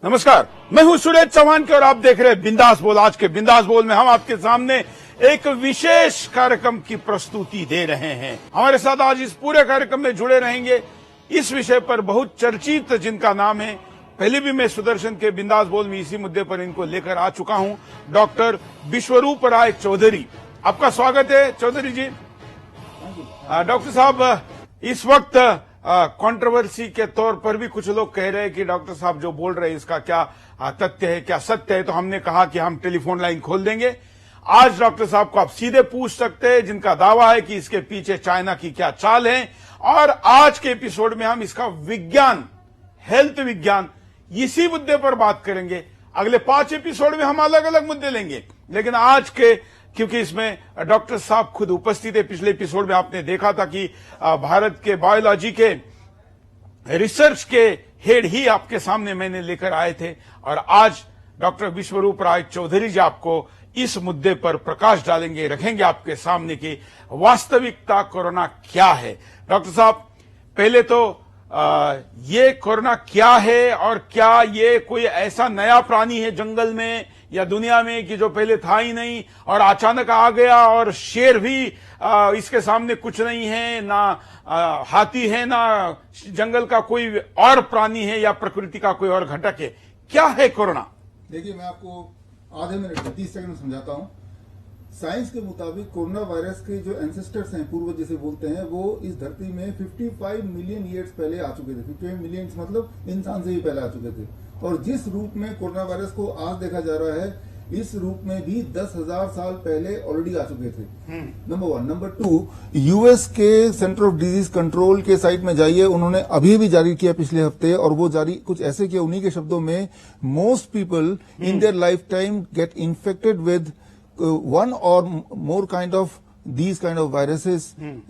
नमस्कार, मैं हूं सुरेश चौहान के और आप देख रहे हैं बिंदास बोल। आज के बिंदास बोल में हम आपके सामने एक विशेष कार्यक्रम की प्रस्तुति दे रहे हैं। हमारे साथ आज इस पूरे कार्यक्रम में जुड़े रहेंगे इस विषय पर बहुत चर्चित, जिनका नाम है, पहले भी मैं सुदर्शन के बिंदास बोल में इसी मुद्दे पर इनको लेकर आ चुका हूं, डॉक्टर विश्वरूप राय चौधरी। आपका स्वागत है चौधरी जी। डॉक्टर साहब, इस वक्त कंट्रोवर्सी के तौर पर भी कुछ लोग कह रहे हैं कि डॉक्टर साहब जो बोल रहे हैं इसका क्या तथ्य है, क्या सत्य है। तो हमने कहा कि हम टेलीफोन लाइन खोल देंगे। आज डॉक्टर साहब को आप सीधे पूछ सकते हैं, जिनका दावा है कि इसके पीछे चाइना की क्या चाल है। और आज के एपिसोड में हम इसका विज्ञान, हेल्थ विज्ञान, इसी मुद्दे पर बात करेंगे। अगले 5 एपिसोड में हम अलग अलग मुद्दे लेंगे, लेकिन आज के, क्योंकि इसमें डॉक्टर साहब खुद उपस्थित है। पिछले एपिसोड में आपने देखा था कि भारत के बायोलॉजी के रिसर्च के हेड ही आपके सामने मैंने लेकर आए थे, और आज डॉक्टर विश्वरूप राय चौधरी जी आपको इस मुद्दे पर प्रकाश डालेंगे, रखेंगे आपके सामने की वास्तविकता कोरोना क्या है। डॉक्टर साहब, पहले तो ये कोरोना क्या है, और क्या ये कोई ऐसा नया प्राणी है जंगल में या दुनिया में कि जो पहले था ही नहीं और अचानक आ गया, और शेर भी इसके सामने कुछ नहीं है, ना हाथी है, ना जंगल का कोई और प्राणी है, या प्रकृति का कोई और घटक है। क्या है कोरोना? देखिए, मैं आपको आधे मिनट 30 सेकंड में समझाता हूं। साइंस के मुताबिक कोरोना वायरस के जो एंसेस्टर्स हैं, पूर्वज जिसे बोलते हैं, वो इस धरती में 55 मिलियन ईयर्स पहले आ चुके थे। 55 मिलियन मतलब इंसान से ही पहले आ चुके थे। और जिस रूप में कोरोना वायरस को आज देखा जा रहा है, इस रूप में भी 10,000 साल पहले ऑलरेडी आ चुके थे। नंबर 1। नंबर 2, यूएस के सेंटर ऑफ डिजीज कंट्रोल के साइट में जाइए, उन्होंने अभी भी जारी किया पिछले हफ्ते, और वो जारी कुछ ऐसे किया, उन्हीं के शब्दों में, most people in their life time get infected with one or more kind of these kind of viruses,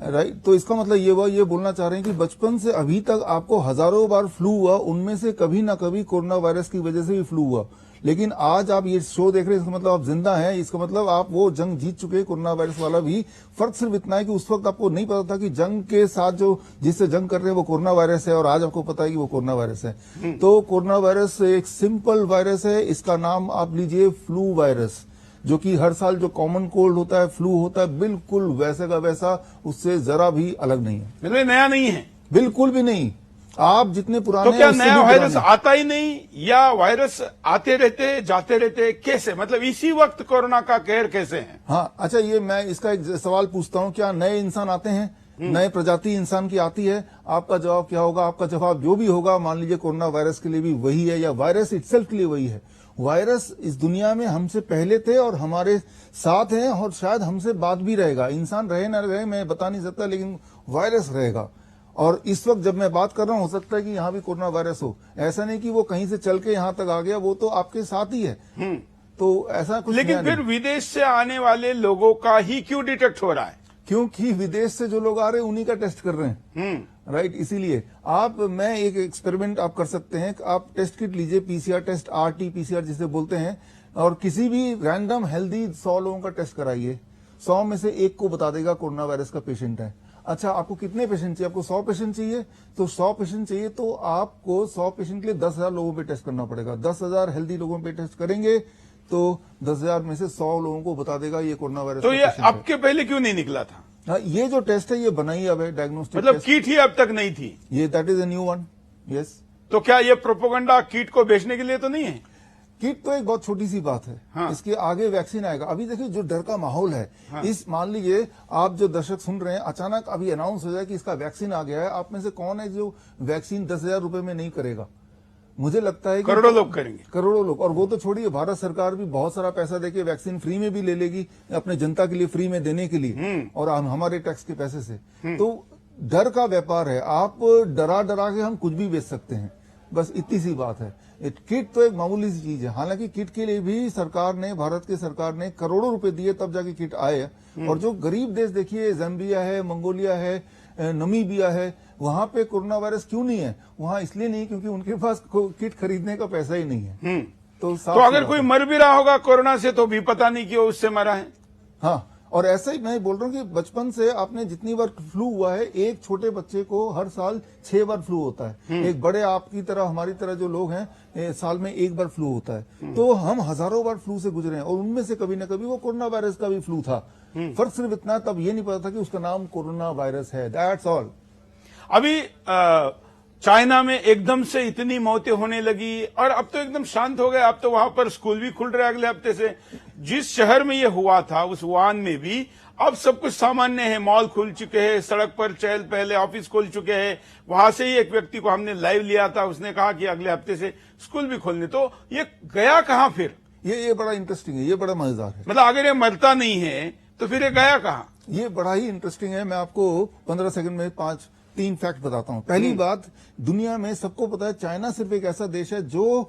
right? तो इसका मतलब ये बोलना चाह रहे हैं कि बचपन से अभी तक आपको हजारों बार फ्लू हुआ, उनमें से कभी ना कभी कोरोना वायरस की वजह से भी फ्लू हुआ। लेकिन आज आप ये शो देख रहे हैं, इसका मतलब आप जिंदा हैं, इसका मतलब आप वो जंग जीत चुके हैं, कोरोना वायरस वाला भी। फर्क सिर्फ इतना है कि उस वक्त आपको नहीं पता था कि जंग के साथ जो जिससे जंग कर रहे हैं वो कोरोना वायरस है, और आज आपको पता है कि वो कोरोना वायरस है। तो कोरोना वायरस एक सिंपल वायरस है, इसका नाम आप लीजिए फ्लू वायरस, जो कि हर साल जो कॉमन कोल्ड होता है, फ्लू होता है, बिल्कुल वैसे का वैसा, उससे जरा भी अलग नहीं है। मतलब नया नहीं है, बिल्कुल भी नहीं। आप जितने पुराने, तो क्या नया वायरस आता ही नहीं, या वायरस आते रहते जाते रहते, कैसे? मतलब इसी वक्त कोरोना का कहर कैसे है? हाँ, अच्छा, ये मैं इसका एक सवाल पूछता हूँ, क्या नए इंसान आते हैं? नए प्रजाति इंसान की आती है? आपका जवाब क्या होगा? आपका जवाब जो भी होगा, मान लीजिए कोरोना वायरस के लिए भी वही है, या वायरस इटसेल्फ के लिए वही है। वायरस इस दुनिया में हमसे पहले थे और हमारे साथ हैं, और शायद हमसे बाद भी रहेगा। इंसान रहे ना रहे मैं बता नहीं सकता, लेकिन वायरस रहेगा। और इस वक्त जब मैं बात कर रहा हूं, हो सकता है कि यहाँ भी कोरोना वायरस हो। ऐसा नहीं कि वो कहीं से चल के यहाँ तक आ गया, वो तो आपके साथ ही है। तो ऐसा कुछ, लेकिन फिर विदेश से आने वाले लोगों का ही क्यों डिटेक्ट हो रहा है? क्योंकि विदेश से जो लोग आ रहे हैं उन्हीं का टेस्ट कर रहे हैं, राइट। इसीलिए मैं एक एक्सपेरिमेंट आप कर सकते हैं। आप टेस्ट किट लीजिए, पीसीआर टेस्ट, RT-PCR जिसे बोलते हैं, और किसी भी रैंडम हेल्दी 100 लोगों का टेस्ट कराइए। 100 में से एक को बता देगा कोरोना वायरस का पेशेंट है। अच्छा, आपको कितने पेशेंट चाहिए? आपको 100 पेशेंट चाहिए, तो 100 पेशेंट चाहिए तो आपको 100 पेशेंट के लिए 10,000 लोगों पे टेस्ट करना पड़ेगा। 10,000 हेल्दी लोगों पे टेस्ट करेंगे तो 10,000 में से 100 लोगों को बता देगा ये कोरोना वायरस। तो ये आपके पहले क्यों नहीं निकला था? हाँ, ये जो टेस्ट है ये बना ही अब है, डायग्नोस्टिक मतलब किट ही अब तक नहीं थी ये, that is a new one. Yes. तो क्या ये प्रोपोगंडा किट को बेचने के लिए तो नहीं है? किट तो एक बहुत छोटी सी बात है। हाँ। इसके आगे वैक्सीन आएगा। अभी देखिए जो डर का माहौल है। हाँ। इस मान लीजिए आप जो दर्शक सुन रहे हैं, अचानक अभी अनाउंस हो जाए कि इसका वैक्सीन आ गया है, आप में से कौन है जो वैक्सीन 10,000 रुपए में नहीं करेगा? मुझे लगता है कि करोड़ों लोग करेंगे, करोड़ों लोग। और वो तो छोड़िए, भारत सरकार भी बहुत सारा पैसा देके वैक्सीन फ्री में भी ले लेगी अपने जनता के लिए, फ्री में देने के लिए, और हमारे टैक्स के पैसे से। तो डर का व्यापार है। आप डरा डरा के हम कुछ भी बेच सकते हैं, बस इतनी सी बात है। किट तो एक मामूली सी चीज है। हालांकि किट के लिए भी सरकार ने, भारत की सरकार ने करोड़ों रुपए दिए तब जाके किट आए। और जो गरीब देश देखिए, जाम्बिया है, मंगोलिया है, नमीबिया है, वहां पे कोरोना वायरस क्यों नहीं है? वहां इसलिए नहीं क्योंकि उनके पास किट खरीदने का पैसा ही नहीं है। तो अगर कोई मर भी रहा होगा कोरोना से तो भी पता नहीं कि वो उससे मरा है। हाँ, और ऐसा ही मैं बोल रहा हूँ कि बचपन से आपने जितनी बार फ्लू हुआ है, एक छोटे बच्चे को हर साल 6 बार फ्लू होता है। एक बड़े आपकी तरह हमारी तरह जो लोग हैं साल में 1 बार फ्लू होता है। तो हम हजारों बार फ्लू से गुजरे हैं और उनमें से कभी ना कभी वो कोरोना वायरस का भी फ्लू था। फर्क सिर्फ इतना, तब ये नहीं पता था कि उसका नाम कोरोना वायरस है। That's all. अभी चाइना में एकदम से इतनी मौतें होने लगी और अब तो एकदम शांत हो गए। अब तो वहां पर स्कूल भी खुल रहे अगले हफ्ते से। जिस शहर में ये हुआ था उस वुहान में भी अब सब कुछ सामान्य है। मॉल खुल चुके हैं, सड़क पर चहल पहले, ऑफिस खुल चुके हैं। वहां से ही एक व्यक्ति को हमने लाइव लिया था, उसने कहा कि अगले हफ्ते से स्कूल भी खोलने। तो ये गया कहां फिर? ये बड़ा इंटरेस्टिंग है, ये बड़ा मजेदार है। मतलब अगर ये मरता नहीं है तो फिर ये गया कहां? ये बड़ा ही इंटरेस्टिंग है। मैं आपको 15 सेकंड में 3 फैक्ट बताता हूं। पहली बात, दुनिया में सबको पता है चाइना सिर्फ एक ऐसा देश है जो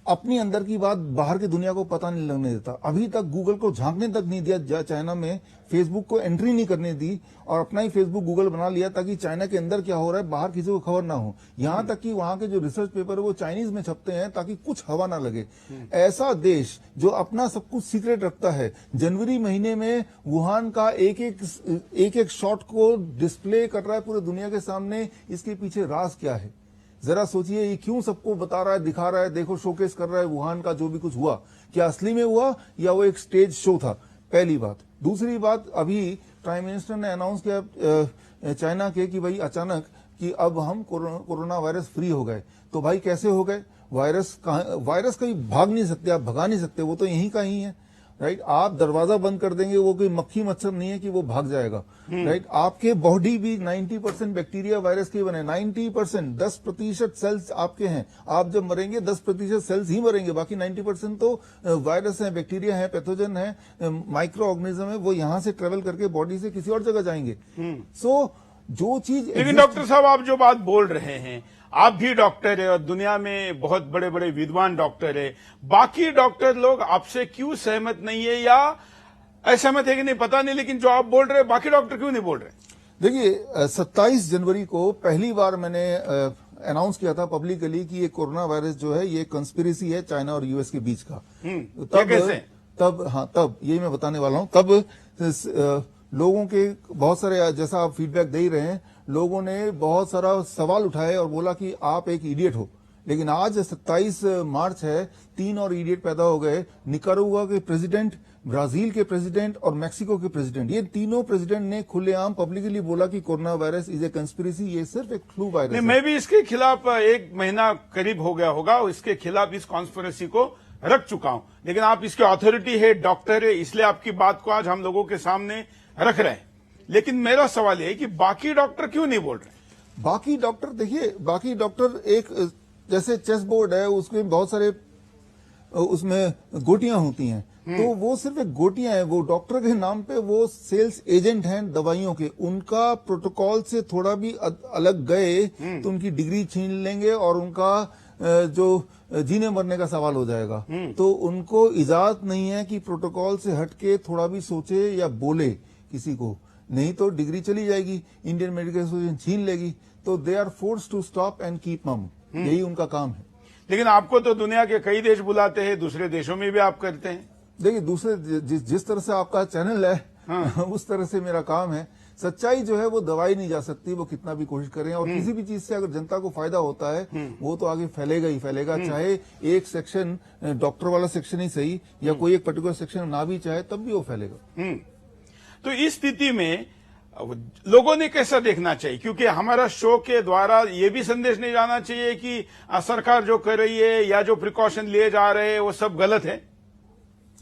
अपनी अंदर की बात बाहर की दुनिया को पता नहीं लगने देता। अभी तक गूगल को झांकने तक नहीं दिया चाइना में, फेसबुक को एंट्री नहीं करने दी और अपना ही फेसबुक गूगल बना लिया ताकि चाइना के अंदर क्या हो रहा है बाहर किसी को खबर ना हो। यहां तक कि वहां के जो रिसर्च पेपर है वो चाइनीज में छपते हैं ताकि कुछ हवा ना लगे। ऐसा देश जो अपना सब कुछ सीक्रेट रखता है, जनवरी महीने में वुहान का एक शॉट को डिस्प्ले कर रहा है पूरे दुनिया के सामने। इसके पीछे राज क्या है जरा सोचिए। ये क्यों सबको बता रहा है, दिखा रहा है, देखो शोकेस कर रहा है वुहान का जो भी कुछ हुआ, क्या असली में हुआ या वो एक स्टेज शो था? पहली बात। दूसरी बात, अभी प्राइम मिनिस्टर ने अनाउंस किया चाइना के कि भाई अचानक कि अब हम कोरोना वायरस फ्री हो गए। तो भाई कैसे हो गए? वायरस कहीं भाग नहीं सकते, आप भगा नहीं सकते, वो तो यहीं का ही है। राइट, आप दरवाजा बंद कर देंगे, वो कोई मक्खी मच्छर नहीं है कि वो भाग जाएगा। राइट, आपके बॉडी भी 90% बैक्टीरिया वायरस के बने। 90%, 10% सेल्स आपके हैं। आप जब मरेंगे 10% सेल्स ही मरेंगे, बाकी 90% तो वायरस है, बैक्टीरिया है, पैथोजन है, माइक्रो ऑर्गेनिज्म है, वो यहां से ट्रेवल करके बॉडी से किसी और जगह जाएंगे। सो जो चीज, लेकिन डॉक्टर साहब आप जो बात बोल रहे हैं, आप भी डॉक्टर है और दुनिया में बहुत बड़े बड़े विद्वान डॉक्टर है, बाकी डॉक्टर लोग आपसे क्यों सहमत नहीं है या असहमत है कि नहीं पता नहीं, लेकिन जो आप बोल रहे हैं बाकी डॉक्टर क्यों नहीं बोल रहे? देखिए 27 जनवरी को पहली बार मैंने अनाउंस किया था पब्लिकली कि ये कोरोना वायरस जो है ये कंस्पिरेसी है चाइना और यूएस के बीच का। तब यही मैं बताने वाला हूं। तब लोगों के बहुत सारे, जैसा आप फीडबैक दे ही रहे हैं, लोगों ने बहुत सारा सवाल उठाए और बोला कि आप एक इडियट हो। लेकिन आज 27 मार्च है, 3 और इडियट पैदा हो गए। निकारागुआ के प्रेसिडेंट, ब्राजील के प्रेसिडेंट और मैक्सिको के प्रेसिडेंट, ये तीनों प्रेसिडेंट ने खुलेआम पब्लिकली बोला कि corona virus is a conspiracy, ये सिर्फ एक फ्लू वायरस है। मैं भी इसके खिलाफ 1 महीना करीब हो गया होगा, इसके खिलाफ इस कॉन्स्पिरेसी को रख चुका हूं। लेकिन आप इसके अथॉरिटी है, डॉक्टर है, इसलिए आपकी बात को आज हम लोगों के सामने रख रहे हैं। लेकिन मेरा सवाल यह है कि बाकी डॉक्टर क्यों नहीं बोल रहे? बाकी डॉक्टर, देखिए बाकी डॉक्टर एक जैसे चेस बोर्ड है, उसमें बहुत सारे उसमें गोटियां होती हैं, तो वो सिर्फ एक गोटियां हैं। वो डॉक्टर के नाम पे वो सेल्स एजेंट हैं दवाइयों के। उनका प्रोटोकॉल से थोड़ा भी अलग गए तो उनकी डिग्री छीन लेंगे और उनका जो जीने मरने का सवाल हो जाएगा। तो उनको इजाजत नहीं है कि प्रोटोकॉल से हटके थोड़ा भी सोचे या बोले किसी को, नहीं तो डिग्री चली जाएगी, इंडियन मेडिकल एसोसिएशन छीन लेगी। तो they are force to stop and keep मम, यही उनका काम है। लेकिन आपको तो दुनिया के कई देश बुलाते हैं, दूसरे देशों में भी आप करते हैं। देखिए दूसरे जिस तरह से आपका चैनल है उस तरह से मेरा काम है। सच्चाई जो है वो दवाई नहीं जा सकती, वो कितना भी कोशिश करें। और किसी भी चीज से अगर जनता को फायदा होता है वो तो आगे फैलेगा ही फैलेगा, चाहे एक सेक्शन डॉक्टर वाला सेक्शन ही सही या कोई एक पर्टिकुलर सेक्शन ना भी चाहे तब भी वो फैलेगा। तो इस स्थिति में लोगों ने कैसा देखना चाहिए? क्योंकि हमारा शो के द्वारा ये भी संदेश नहीं जाना चाहिए कि सरकार जो कर रही है या जो प्रिकॉशन लिए जा रहे हैं वो सब गलत है।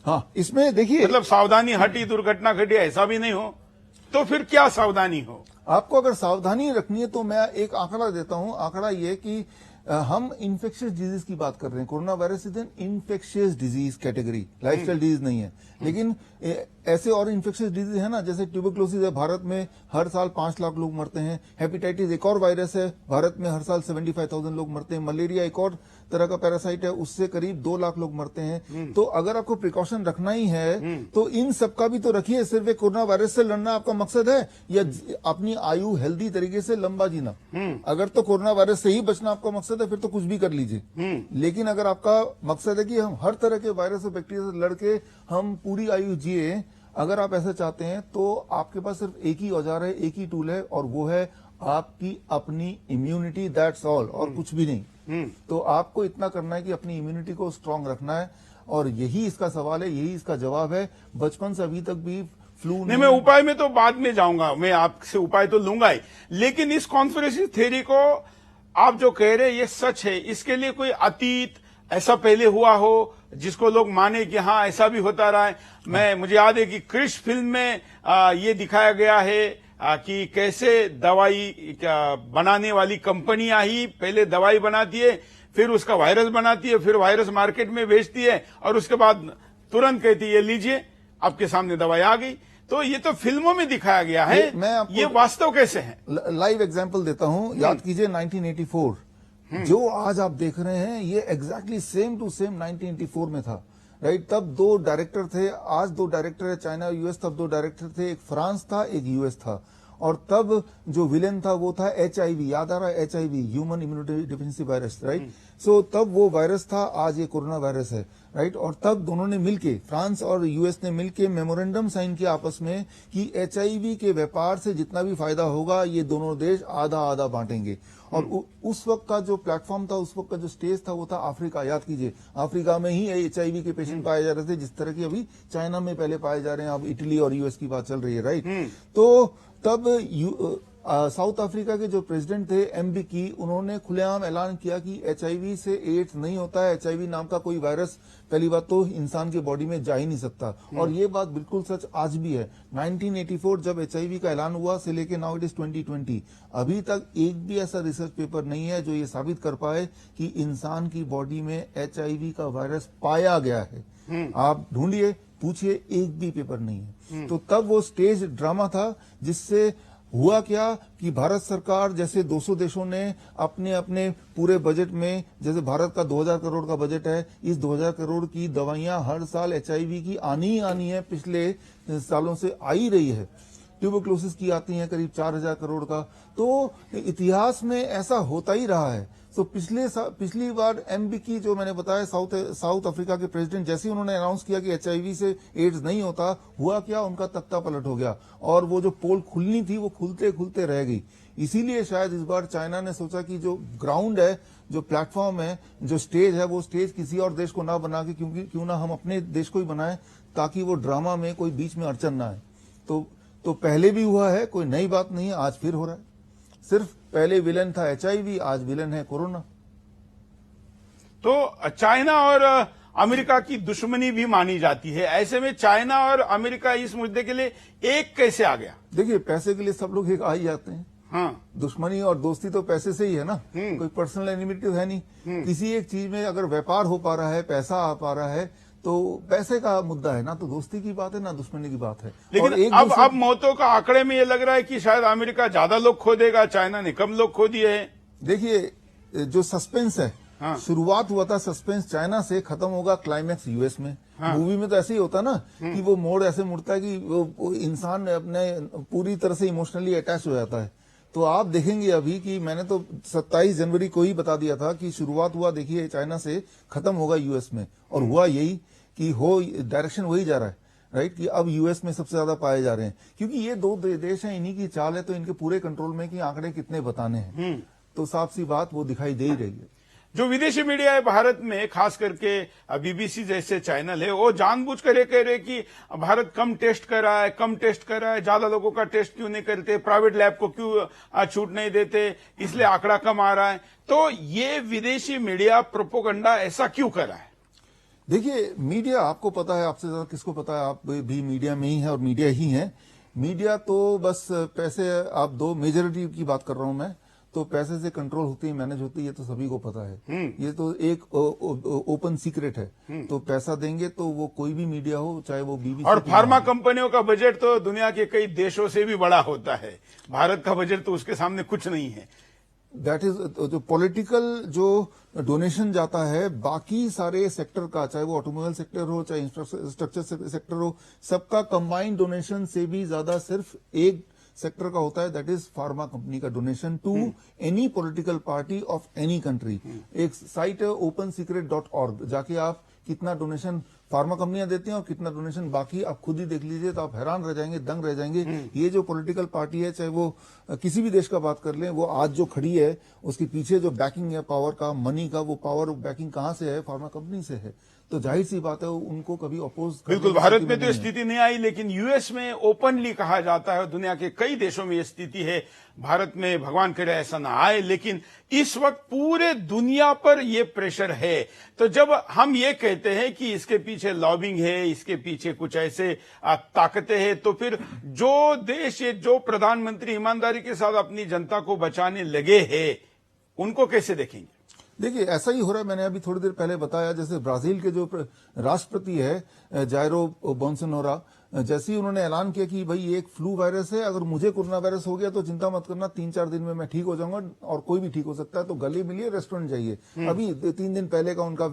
हाँ, इसमें देखिए मतलब सावधानी हटी दुर्घटना घटी, ऐसा भी नहीं हो तो फिर क्या सावधानी हो? आपको अगर सावधानी रखनी है तो मैं एक आंकड़ा देता हूं। आंकड़ा ये कि हम इन्फेक्शियस डिजीज की बात कर रहे हैं। Corona virus is an infectious disease category, lifestyle disease नहीं है। लेकिन ऐसे और इन्फेक्शियस डिजीज है ना, जैसे ट्यूबरक्लोसिस है, भारत में हर साल 5 लाख लोग मरते हैं। हेपेटाइटिस एक और वायरस है, भारत में हर साल 75,000 लोग मरते हैं। मलेरिया एक और तरह का पैरासाइट है, उससे करीब 2 लाख लोग मरते हैं। तो अगर आपको प्रिकॉशन रखना ही है तो इन सबका भी तो रखिए। सिर्फ एक कोरोना वायरस से लड़ना आपका मकसद है या अपनी आयु हेल्दी तरीके से लंबा जीना? अगर तो कोरोना वायरस से ही बचना आपका मकसद है फिर तो कुछ भी कर लीजिए। लेकिन अगर आपका मकसद है कि हम हर तरह के वायरस और बैक्टीरिया से लड़के हम पूरी आयु जिए अगर आप ऐसा चाहते हैं तो आपके पास सिर्फ एक ही औजार है, एक ही टूल है, और वो है आपकी अपनी इम्यूनिटी, दैट्स ऑल, और कुछ भी नहीं। तो आपको इतना करना है कि अपनी इम्यूनिटी को स्ट्रांग रखना है, और यही इसका सवाल है, यही इसका जवाब है। बचपन से अभी तक भी फ्लू नहीं, मैं उपाय में तो बाद में जाऊंगा, मैं आपसे उपाय तो लूंगा ही, लेकिन इस कॉन्स्पिरेसी थ्योरी को आप जो कह रहे हैं ये सच है, इसके लिए कोई अतीत ऐसा पहले हुआ हो जिसको लोग माने कि हाँ ऐसा भी होता रहा है? मुझे याद है कि क्रिश फिल्म में ये दिखाया गया है कि कैसे दवाई बनाने वाली कंपनियां ही पहले दवाई बनाती है, फिर उसका वायरस बनाती है, फिर वायरस मार्केट में बेचती है, और उसके बाद तुरंत कहती है ये लीजिए आपके सामने दवाई आ गई। तो ये तो फिल्मों में दिखाया गया है, ये वास्तव कैसे है? लाइव एग्जांपल देता हूं। याद कीजिए 1984, जो आज आप देख रहे हैं ये एग्जैक्टली सेम टू सेम 1984 में था, राइट? तब दो डायरेक्टर थे, आज दो डायरेक्टर है, चाइना और यूएस। तब दो डायरेक्टर थे, एक फ्रांस था, एक यूएस था, और तब जो विलेन था वो था HIV, याद आ रहा है? HIV, human immunity deficiency virus, right? So तब वो वायरस था, आज ये कोरोना वायरस है, राइट? और तब दोनों ने मिलके, फ्रांस और यूएस ने मिलके मेमोरेंडम साइन किया आपस में कि HIV के व्यापार से जितना भी फायदा होगा ये दोनों देश आधा आधा बांटेंगे। और उस वक्त का जो प्लेटफॉर्म था, उस वक्त का जो स्टेज था, वो था अफ्रीका। याद कीजिए, अफ्रीका में ही HIV के पेशेंट पाए जा रहे थे, जिस तरह की अभी चाइना में पहले पाए जा रहे हैं, अब इटली और यूएस की बात चल रही है, राइट? तो तब साउथ अफ्रीका के जो प्रेसिडेंट थे MBकी, उन्होंने खुलेआम ऐलान किया कि HIV से एड्स नहीं होता है, HIV नाम का कोई वायरस पहली बात तो इंसान के बॉडी में जा ही नहीं सकता। और ये बात बिल्कुल सच आज भी है। 1984 जब HIV का ऐलान हुआ से लेके नाउ इट इज 2020, अभी तक एक भी ऐसा रिसर्च पेपर नहीं है जो ये साबित कर पाए कि इंसान की बॉडी में HIV का वायरस पाया गया है। आप ढूंढिए, पूछिए, एक भी पेपर नहीं है। तो तब वो स्टेज ड्रामा था, जिससे हुआ क्या कि भारत सरकार जैसे 200 देशों ने अपने अपने पूरे बजट में, जैसे भारत का 2000 करोड़ का बजट है, इस 2000 करोड़ की दवाइयां हर साल HIV की आनी ही आनी है, पिछले सालों से आ ही रही है। ट्यूबरक्लोसिस की आती है करीब 4000 करोड़ का। तो इतिहास में ऐसा होता ही रहा है। तो पिछली बार MBकी जो मैंने बताया, साउथ अफ्रीका के प्रेसिडेंट, जैसे ही उन्होंने अनाउंस किया कि HIV से एड्स नहीं होता, हुआ क्या, उनका तख्ता पलट हो गया, और वो जो पोल खुलनी थी वो खुलते खुलते रह गई। इसीलिए शायद इस बार चाइना ने सोचा कि जो ग्राउंड है, जो प्लेटफॉर्म है, जो स्टेज है, वो स्टेज किसी और देश को ना बना के क्यों ना हम अपने देश को ही बनाएं, ताकि वो ड्रामा में कोई बीच में अड़चन ना आए। तो पहले भी हुआ है, कोई नई बात नहीं है, आज फिर हो रहा है। सिर्फ पहले विलन था HIV, आज विलन है कोरोना। तो चाइना और अमेरिका की दुश्मनी भी मानी जाती है, ऐसे में चाइना और अमेरिका इस मुद्दे के लिए एक कैसे आ गया? देखिए, पैसे के लिए सब लोग एक आ ही जाते हैं। हाँ, दुश्मनी और दोस्ती तो पैसे से ही है ना, कोई पर्सनल एनिमिटी तो है नहीं। किसी एक चीज में अगर व्यापार हो पा रहा है, पैसा आ पा रहा है, तो पैसे का मुद्दा है ना, तो दोस्ती की बात है ना दुश्मनी की बात है। लेकिन अब मौतों का आंकड़े में ये लग रहा है कि शायद अमेरिका ज्यादा लोग खो देगा, चाइना ने कम लोग खो दिए हैं। देखिए, जो सस्पेंस है, हाँ। शुरुआत हुआ था सस्पेंस चाइना से, खत्म होगा क्लाइमैक्स यूएस में। हाँ। मूवी में तो ऐसे ही होता ना कि वो मोड़ ऐसे मुड़ता है कि वो इंसान अपने पूरी तरह से इमोशनली अटैच हो जाता है। तो आप देखेंगे अभी कि मैंने तो 27 जनवरी को ही बता दिया था कि शुरुआत हुआ देखिए चाइना से, खत्म होगा यूएस में, और हुआ यही कि डायरेक्शन वही जा रहा है, राइट? कि अब यूएस में सबसे ज्यादा पाए जा रहे हैं, क्योंकि ये दो देश हैं, इन्हीं की चाल है, तो इनके पूरे कंट्रोल में कि आंकड़े कितने बताने हैं। तो साफ सी बात वो दिखाई दे ही रही है। जो विदेशी मीडिया है भारत में, खास करके BBC जैसे चैनल है, वो जानबूझकर ये कह रहे कि भारत कम टेस्ट कर रहा है, ज्यादा लोगों का टेस्ट क्यों नहीं करते, प्राइवेट लैब को क्यों छूट नहीं देते, इसलिए आंकड़ा कम आ रहा है। तो ये विदेशी मीडिया प्रोपोगंडा ऐसा क्यों कर रहा है? देखिए, मीडिया, आपको पता है, आपसे ज्यादा किसको पता है, आप भी मीडिया में ही है और मीडिया ही है। मीडिया तो बस पैसे, आप दो मेजॉरिटी की बात कर रहा हूं मैं, तो पैसे से कंट्रोल होती है, मैनेज होती है, ये तो सभी को पता है। ये तो एक ओपन सीक्रेट है। तो पैसा देंगे तो वो कोई भी मीडिया हो, चाहे वो BBC। और फार्मा कंपनियों का बजट तो दुनिया के कई देशों से भी बड़ा होता है, भारत का बजट तो उसके सामने कुछ नहीं है। दैट इज जो पॉलिटिकल जो डोनेशन जाता है बाकी सारे सेक्टर का, चाहे वो ऑटोमोबाइल सेक्टर हो, चाहे इंफ्रास्ट्रक्चर सेक्टर हो, सबका कंबाइंड डोनेशन से भी ज्यादा सिर्फ एक सेक्टर का होता है, दैट इज फार्मा कंपनी का donation to any political party of any country. एक साइट है openSecret.org, जाके आप कितना डोनेशन फार्मा कंपनियां देती हैं और कितना डोनेशन बाकी आप खुद ही देख लीजिए, तो आप हैरान रह जाएंगे, दंग रह जाएंगे। ये जो पॉलिटिकल पार्टी है, चाहे वो किसी भी देश का बात कर लें, वो आज जो खड़ी है उसके पीछे जो बैकिंग है पावर का, मनी का, वो पावर बैकिंग कहां से है? फार्मा कंपनी से है। तो जाहिर सी बात है उनको कभी अपोज बिल्कुल, भारत में तो ये स्थिति नहीं आई, लेकिन यूएस में ओपनली कहा जाता है, दुनिया के कई देशों में ये स्थिति है। भारत में भगवान करे ऐसा ना आए, लेकिन इस वक्त पूरे दुनिया पर ये प्रेशर है। तो जब हम ये कहते हैं कि इसके पीछे लॉबिंग है, इसके पीछे कुछ ऐसे ताकतें हैं, तो फिर जो देश, ये जो प्रधानमंत्री ईमानदारी के साथ अपनी जनता को बचाने लगे हैं, उनको कैसे देखेंगे? देखिए, ऐसा ही हो रहा है। मैंने अभी थोड़ी देर पहले बताया, जैसे ब्राजील के जो राष्ट्रपति है जायरो बोल्सोनारो, जैसे ही उन्होंने ऐलान किया कि भाई ये एक फ्लू वायरस है, अगर मुझे कोरोना वायरस हो गया तो चिंता मत करना, 3-4 दिन में मैं ठीक हो जाऊंगा और कोई भी ठीक हो सकता है, तो गले मिलिए, रेस्टोरेंट जाइए। अभी 3 दिन पहले का उनका,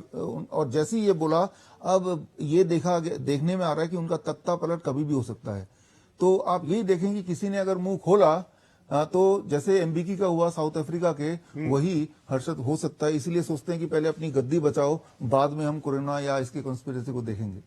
और जैसे ही ये बोला, अब ये देखने में आ रहा है कि उनका तख्ता पलट कभी भी हो सकता है। तो आप यही देखेंगे, किसी ने अगर मुंह खोला तो जैसे एमबीकी का हुआ साउथ अफ्रीका के, वही हर्षद हो सकता है। इसलिए सोचते हैं कि पहले अपनी गद्दी बचाओ, बाद में हम कोरोना या इसकी कॉन्स्पिरेसी को देखेंगे।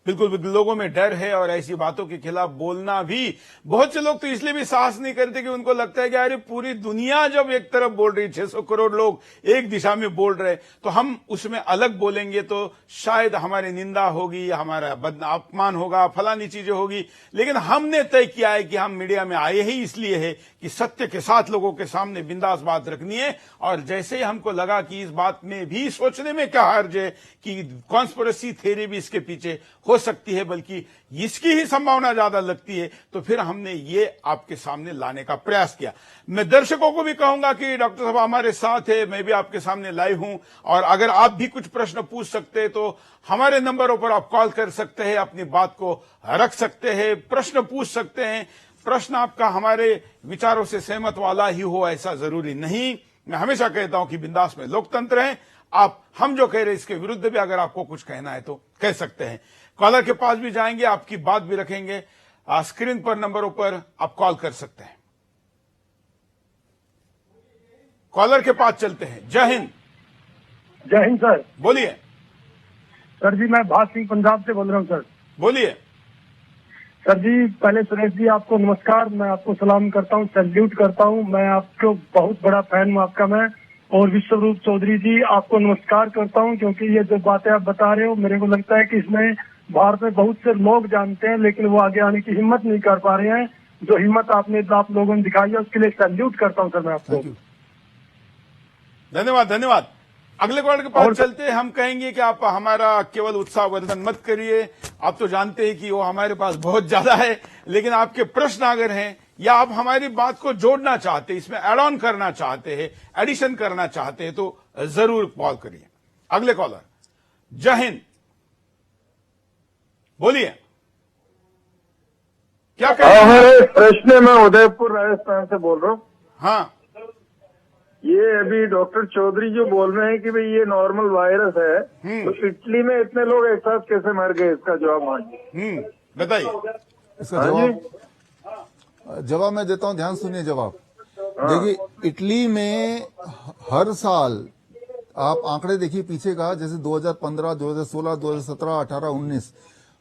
बिल्कुल, लोगों में डर है और ऐसी बातों के खिलाफ बोलना भी, बहुत से लोग तो इसलिए भी साहस नहीं करते कि उनको लगता है कि अरे पूरी दुनिया जब एक तरफ बोल रही, 600 करोड़ लोग एक दिशा में बोल रहे, तो हम उसमें अलग बोलेंगे तो शायद हमारी निंदा होगी, हमारा अपमान होगा, फलानी चीजें होगी। लेकिन हमने तय किया है कि हम मीडिया में आए ही इसलिए है कि सत्य के साथ लोगों के सामने बिंदास बात रखनी है। और जैसे ही हमको लगा कि इस बात में भी सोचने में क्या हर्ज है कि कॉन्स्पिरेसी थ्योरी भी इसके पीछे हो सकती है, बल्कि इसकी ही संभावना ज्यादा लगती है, तो फिर हमने ये आपके सामने लाने का प्रयास किया। मैं दर्शकों को भी कहूंगा कि डॉक्टर साहब हमारे साथ है, मैं भी आपके सामने लाइव हूं, और अगर आप भी कुछ प्रश्न पूछ सकते हैं तो हमारे नंबरों पर आप कॉल कर सकते हैं, अपनी बात को रख सकते हैं, प्रश्न पूछ सकते हैं। प्रश्न आपका हमारे विचारों से सहमत वाला ही हो ऐसा जरूरी नहीं। मैं हमेशा कहता हूं कि बिंदास में लोकतंत्र है, आप हम जो कह रहे हैं इसके विरुद्ध भी अगर आपको कुछ कहना है तो कह सकते हैं। कॉलर के पास भी जाएंगे, आपकी बात भी रखेंगे। स्क्रीन पर नंबरों पर आप कॉल कर सकते हैं। कॉलर के पास चलते हैं। जय हिंद। जय हिंद सर। बोलिए सर जी, मैं भाग सिंह पंजाब से बोल रहा हूँ सर। बोलिए सर जी, पहले सुरेश जी आपको नमस्कार, मैं आपको सलाम करता हूँ, सैल्यूट करता हूँ। मैं आपको बहुत बड़ा फैन हूँ आपका मैं। और विश्वरूप चौधरी जी आपको नमस्कार करता हूँ, क्योंकि ये जो बातें आप बता रहे हो, मेरे को लगता है कि इसमें भारत में बहुत से लोग जानते हैं, लेकिन वो आगे आने की हिम्मत नहीं कर पा रहे हैं। जो हिम्मत आप लोगों ने दिखाई है, उसके लिए सैल्यूट करता हूँ सर मैं आपको। धन्यवाद, धन्यवाद। अगले कॉल के पास चलते हैं। हम कहेंगे कि आप हमारा केवल उत्साहवर्धन मत करिए, आप तो जानते हैं कि वो हमारे पास बहुत ज्यादा है, लेकिन आपके प्रश्न अगर हैं या आप हमारी बात को जोड़ना चाहते हैं, इसमें एड ऑन करना चाहते हैं, एडिशन करना चाहते हैं, तो जरूर कॉल करिए। अगले कॉलर। जय हिंद। बोलिए क्या हमारे प्रश्न में उदयपुर राजस्थान से बोल रहा हूँ। हाँ, ये अभी डॉक्टर चौधरी जो बोल रहे हैं कि भाई ये नॉर्मल वायरस है, तो इटली में इतने लोग एक साथ कैसे मर गए, इसका जवाब मांगिए। बताइए। इसका जवाब मैं देता हूं, ध्यान सुनिए जवाब। देखिए, इटली में हर साल आप आंकड़े देखिए पीछे का, जैसे 2015, 2016, 2017, 18, 19,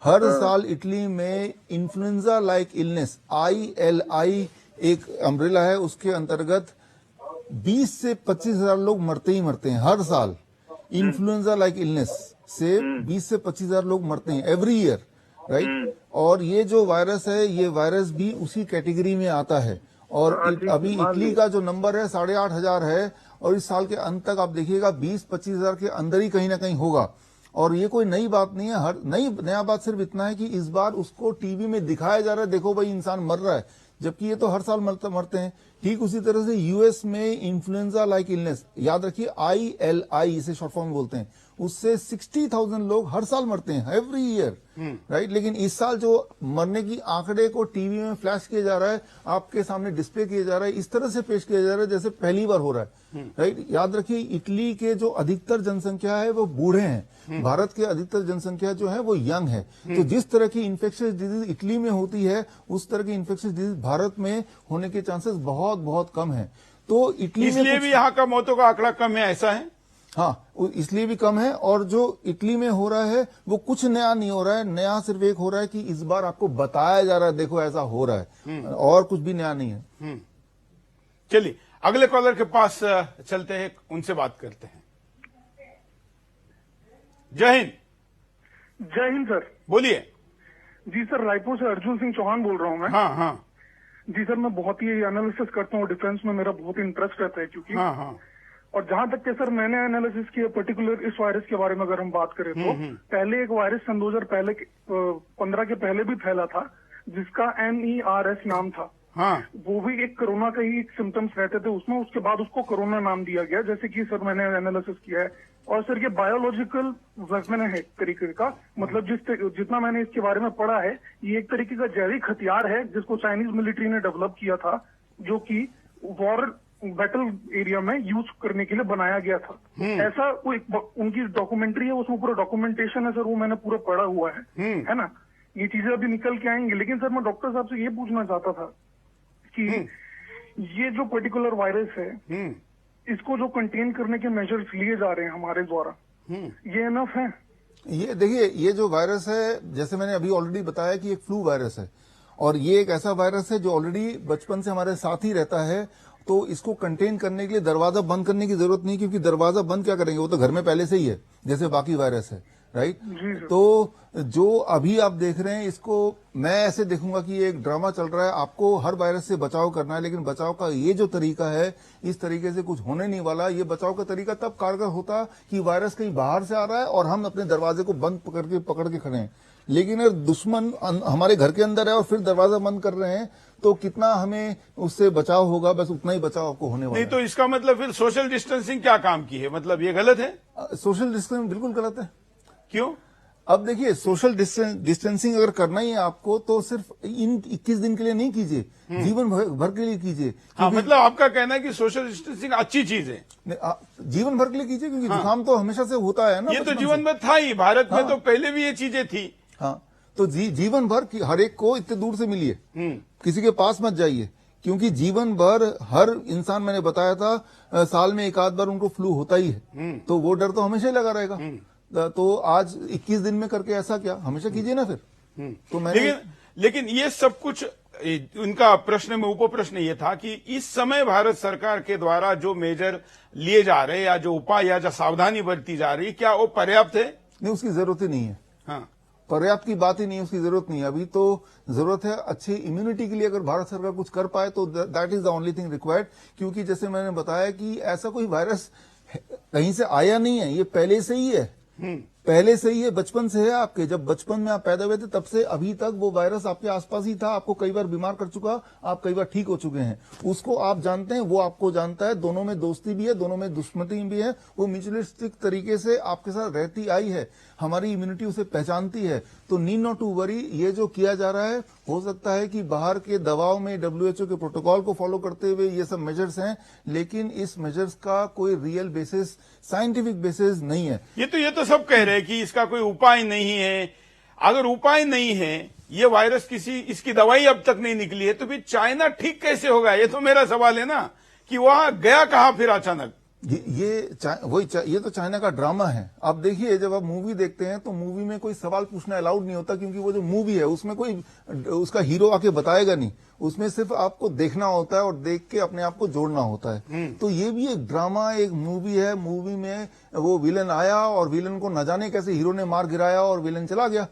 हर साल इटली में इन्फ्लुएंजा लाइक इलनेस ILI एक अम्ब्रेला है, उसके अंतर्गत 20 से 25 हजार लोग मरते ही मरते हैं हर साल। इन्फ्लुएंजा लाइक इलनेस से 20 से 25 हजार लोग मरते हैं एवरी ईयर, राइट। और ये जो वायरस है, ये वायरस भी उसी कैटेगरी में आता है। और अभी इटली का जो नंबर है 8,500 है, और इस साल के अंत तक आप देखिएगा 20-25 हजार के अंदर ही कहीं ना कहीं होगा। और ये कोई नई बात नहीं है। नया बात सिर्फ इतना है कि इस बार उसको टीवी में दिखाया जा रहा है, देखो भाई इंसान मर रहा है, जबकि ये तो हर साल मरते हैं। ठीक उसी तरह से यूएस में इन्फ्लुएंजा लाइक इलनेस, याद रखिए ILI इसे शॉर्ट फॉर्म बोलते हैं, उससे 60,000 लोग हर साल मरते हैं एवरी ईयर, राइट। लेकिन इस साल जो मरने की आंकड़े को टीवी में फ्लैश किया जा रहा है, आपके सामने डिस्प्ले किया जा रहा है, इस तरह से पेश किया जा रहा है जैसे पहली बार हो रहा है, राइट। याद रखिए, इटली के जो अधिकतर जनसंख्या है वो बूढ़े हैं, भारत की अधिकतर जनसंख्या जो है वो यंग है। तो जिस तरह की इन्फेक्शियस डिजीज इटली में होती है, उस तरह की इन्फेक्शियस डिजीज भारत में होने के चांसेस बहुत बहुत कम है। तो इटली इसलिए भी यहाँ का मौतों का आंकड़ा कम है, ऐसा है। हाँ, इसलिए भी कम है। और जो इटली में हो रहा है वो कुछ नया नहीं हो रहा है, नया सिर्फ एक हो रहा है कि इस बार आपको बताया जा रहा है देखो ऐसा हो रहा है, और कुछ भी नया नहीं है। चलिए अगले कॉलर के पास चलते हैं, उनसे बात करते हैं। जय हिंद। जय हिंद सर। बोलिए। जी सर, रायपुर से अर्जुन सिंह चौहान बोल रहा हूँ मैं। हाँ हाँ जी सर, मैं बहुत ही एनालिसिस करता हूँ, डिफेंस में मेरा बहुत इंटरेस्ट रहता है क्योंकि हाँ हाँ और जहां तक के सर मैंने एनालिसिस किया पर्टिकुलर इस वायरस के बारे में अगर हम बात करें तो पहले एक वायरस सन 2015 के पहले भी फैला था जिसका MERS नाम था। हाँ वो भी एक कोरोना का ही सिम्टम्स रहते थे उसमें, उसके बाद उसको कोरोना नाम दिया गया, जैसे कि सर मैंने एनालिसिस किया है। और सर ये बायोलॉजिकल वेपन है एक तरीके का, मतलब जितना मैंने इसके बारे में पढ़ा है, ये एक तरीके का जैविक हथियार है जिसको चाइनीज मिलिट्री ने डेवलप किया था, जो कि वॉर बैटल एरिया में यूज करने के लिए बनाया गया था। ऐसा कोई उनकी डॉक्यूमेंट्री है, उसमें पूरा डॉक्यूमेंटेशन है सर, वो मैंने पूरा पढ़ा हुआ है ना। ये चीजें अभी निकल के आएंगी। लेकिन सर मैं डॉक्टर साहब से ये पूछना चाहता था कि ये जो पर्टिकुलर वायरस है, इसको जो कंटेन करने के मेजर्स लिए जा रहे हैं हमारे द्वारा, ये इनफ है? ये देखिए, ये जो वायरस है जैसे मैंने अभी ऑलरेडी बताया कि एक फ्लू वायरस है, और ये एक ऐसा वायरस है जो ऑलरेडी बचपन से हमारे साथ ही रहता है। तो इसको कंटेन करने के लिए दरवाजा बंद करने की जरूरत नहीं, क्योंकि दरवाजा बंद क्या करेंगे, वो तो घर में पहले से ही है जैसे बाकी वायरस है, राइट। तो जो अभी आप देख रहे हैं, इसको मैं ऐसे देखूंगा कि ये एक ड्रामा चल रहा है, आपको हर वायरस से बचाव करना है, लेकिन बचाव का ये जो तरीका है, इस तरीके से कुछ होने नहीं वाला। ये बचाव का तरीका तब कारगर होता कि वायरस कहीं बाहर से आ रहा है और हम अपने दरवाजे को बंद पकड़ के खड़े हैं। लेकिन अगर दुश्मन हमारे घर के अंदर है और फिर दरवाजा बंद कर रहे हैं, तो कितना हमें उससे बचाव होगा, बस उतना ही बचाव आपको होने वाला नहीं। तो इसका मतलब फिर सोशल डिस्टेंसिंग क्या काम की है, मतलब ये गलत है? सोशल डिस्टेंसिंग बिल्कुल गलत है। क्यों? अब देखिए, सोशल डिस्टेंसिंग अगर करना ही है आपको, तो सिर्फ इन 21 दिन के लिए नहीं कीजिए, जीवन भर के लिए कीजिए। हाँ, मतलब आपका कहना है कि सोशल डिस्टेंसिंग अच्छी चीज है, जीवन भर के लिए कीजिए, क्योंकि जुकाम तो हमेशा से होता है ना। ये तो जीवन भर था ही, भारत में तो पहले भी ये चीजें थी। हाँ, तो जीवन भर हर एक को इतने दूर से मिलिए, किसी के पास मत जाइए, क्योंकि जीवन भर हर इंसान, मैंने बताया था, साल में एक आध बार उनको फ्लू होता ही है, तो वो डर तो हमेशा ही लगा रहेगा। तो आज 21 दिन में करके ऐसा क्या, हमेशा कीजिए ना फिर। तो लेकिन ये सब कुछ, उनका प्रश्न में उप प्रश्न ये था कि इस समय भारत सरकार के द्वारा जो मेजर लिए जा रहे या जो उपाय या जो सावधानी बरती जा रही, क्या वो पर्याप्त है? नहीं, उसकी जरूरत ही नहीं है। हाँ, पर्याप्त की बात ही नहीं है, उसकी जरूरत नहीं है। अभी तो जरूरत है अच्छी इम्यूनिटी के लिए, अगर भारत सरकार कुछ कर पाए तो that is the only thing required. क्योंकि जैसे मैंने बताया कि ऐसा कोई वायरस कहीं से आया नहीं है, ये पहले से ही है, पहले से ही है, बचपन से है आपके। जब बचपन में आप पैदा हुए थे तब से अभी तक वो वायरस आपके आसपास ही था, आपको कई बार बीमार कर चुका, आप कई बार ठीक हो चुके हैं, उसको आप जानते हैं, वो आपको जानता है। दोनों में दोस्ती भी है, दोनों में दुश्मनी भी है, वो म्यूचुअलिस्टिक तरीके से आपके साथ रहती आई है, हमारी इम्यूनिटी उसे पहचानती है। तो नीड नॉट टू वरी। ये जो किया जा रहा है, हो सकता है कि बाहर के दवाओं में WHO के प्रोटोकॉल को फॉलो करते हुए ये सब मेजर्स हैं, लेकिन इस मेजर्स का कोई रियल बेसिस, साइंटिफिक बेसिस नहीं है। ये तो सब कह रहे हैं कि इसका कोई उपाय नहीं है। अगर उपाय नहीं है, ये वायरस इसकी दवाई अब तक नहीं निकली है, तो फिर चाइना ठीक कैसे होगा? ये तो मेरा सवाल है ना, कि वहां गया कहां फिर अचानक? ये तो चाइना का ड्रामा है। आप देखिए, जब आप मूवी देखते हैं तो मूवी में कोई सवाल पूछना अलाउड नहीं होता, क्योंकि वो जो मूवी है उसमें कोई उसका हीरो आके बताएगा नहीं, उसमें सिर्फ आपको देखना होता है और देख के अपने आप को जोड़ना होता है। तो ये भी एक ड्रामा, एक मूवी है। मूवी में वो विलन आया और विलन को न जाने कैसे हीरो ने मार गिराया और विलन चला गया।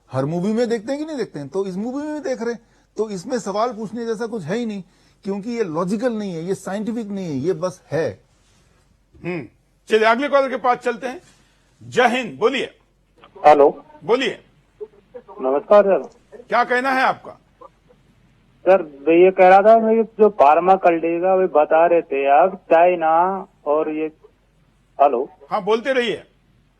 हर मूवी में देखते हैं कि नहीं देखते हैं? तो इस मूवी में भी देख रहे हैं। तो इसमें सवाल पूछने जैसा कुछ है ही नहीं, क्योंकि ये लॉजिकल नहीं है, ये साइंटिफिक नहीं है, ये बस है। चलिए अगले कॉलर के पास चलते हैं। जय हिंद, बोलिए। हेलो, बोलिए। नमस्कार सर। क्या कहना है आपका? सर मैं ये कह रहा था, मैं जो फार्मा कंट्री का वे बता रहे थे अब चाइना और ये, हेलो, हाँ बोलते रहिए।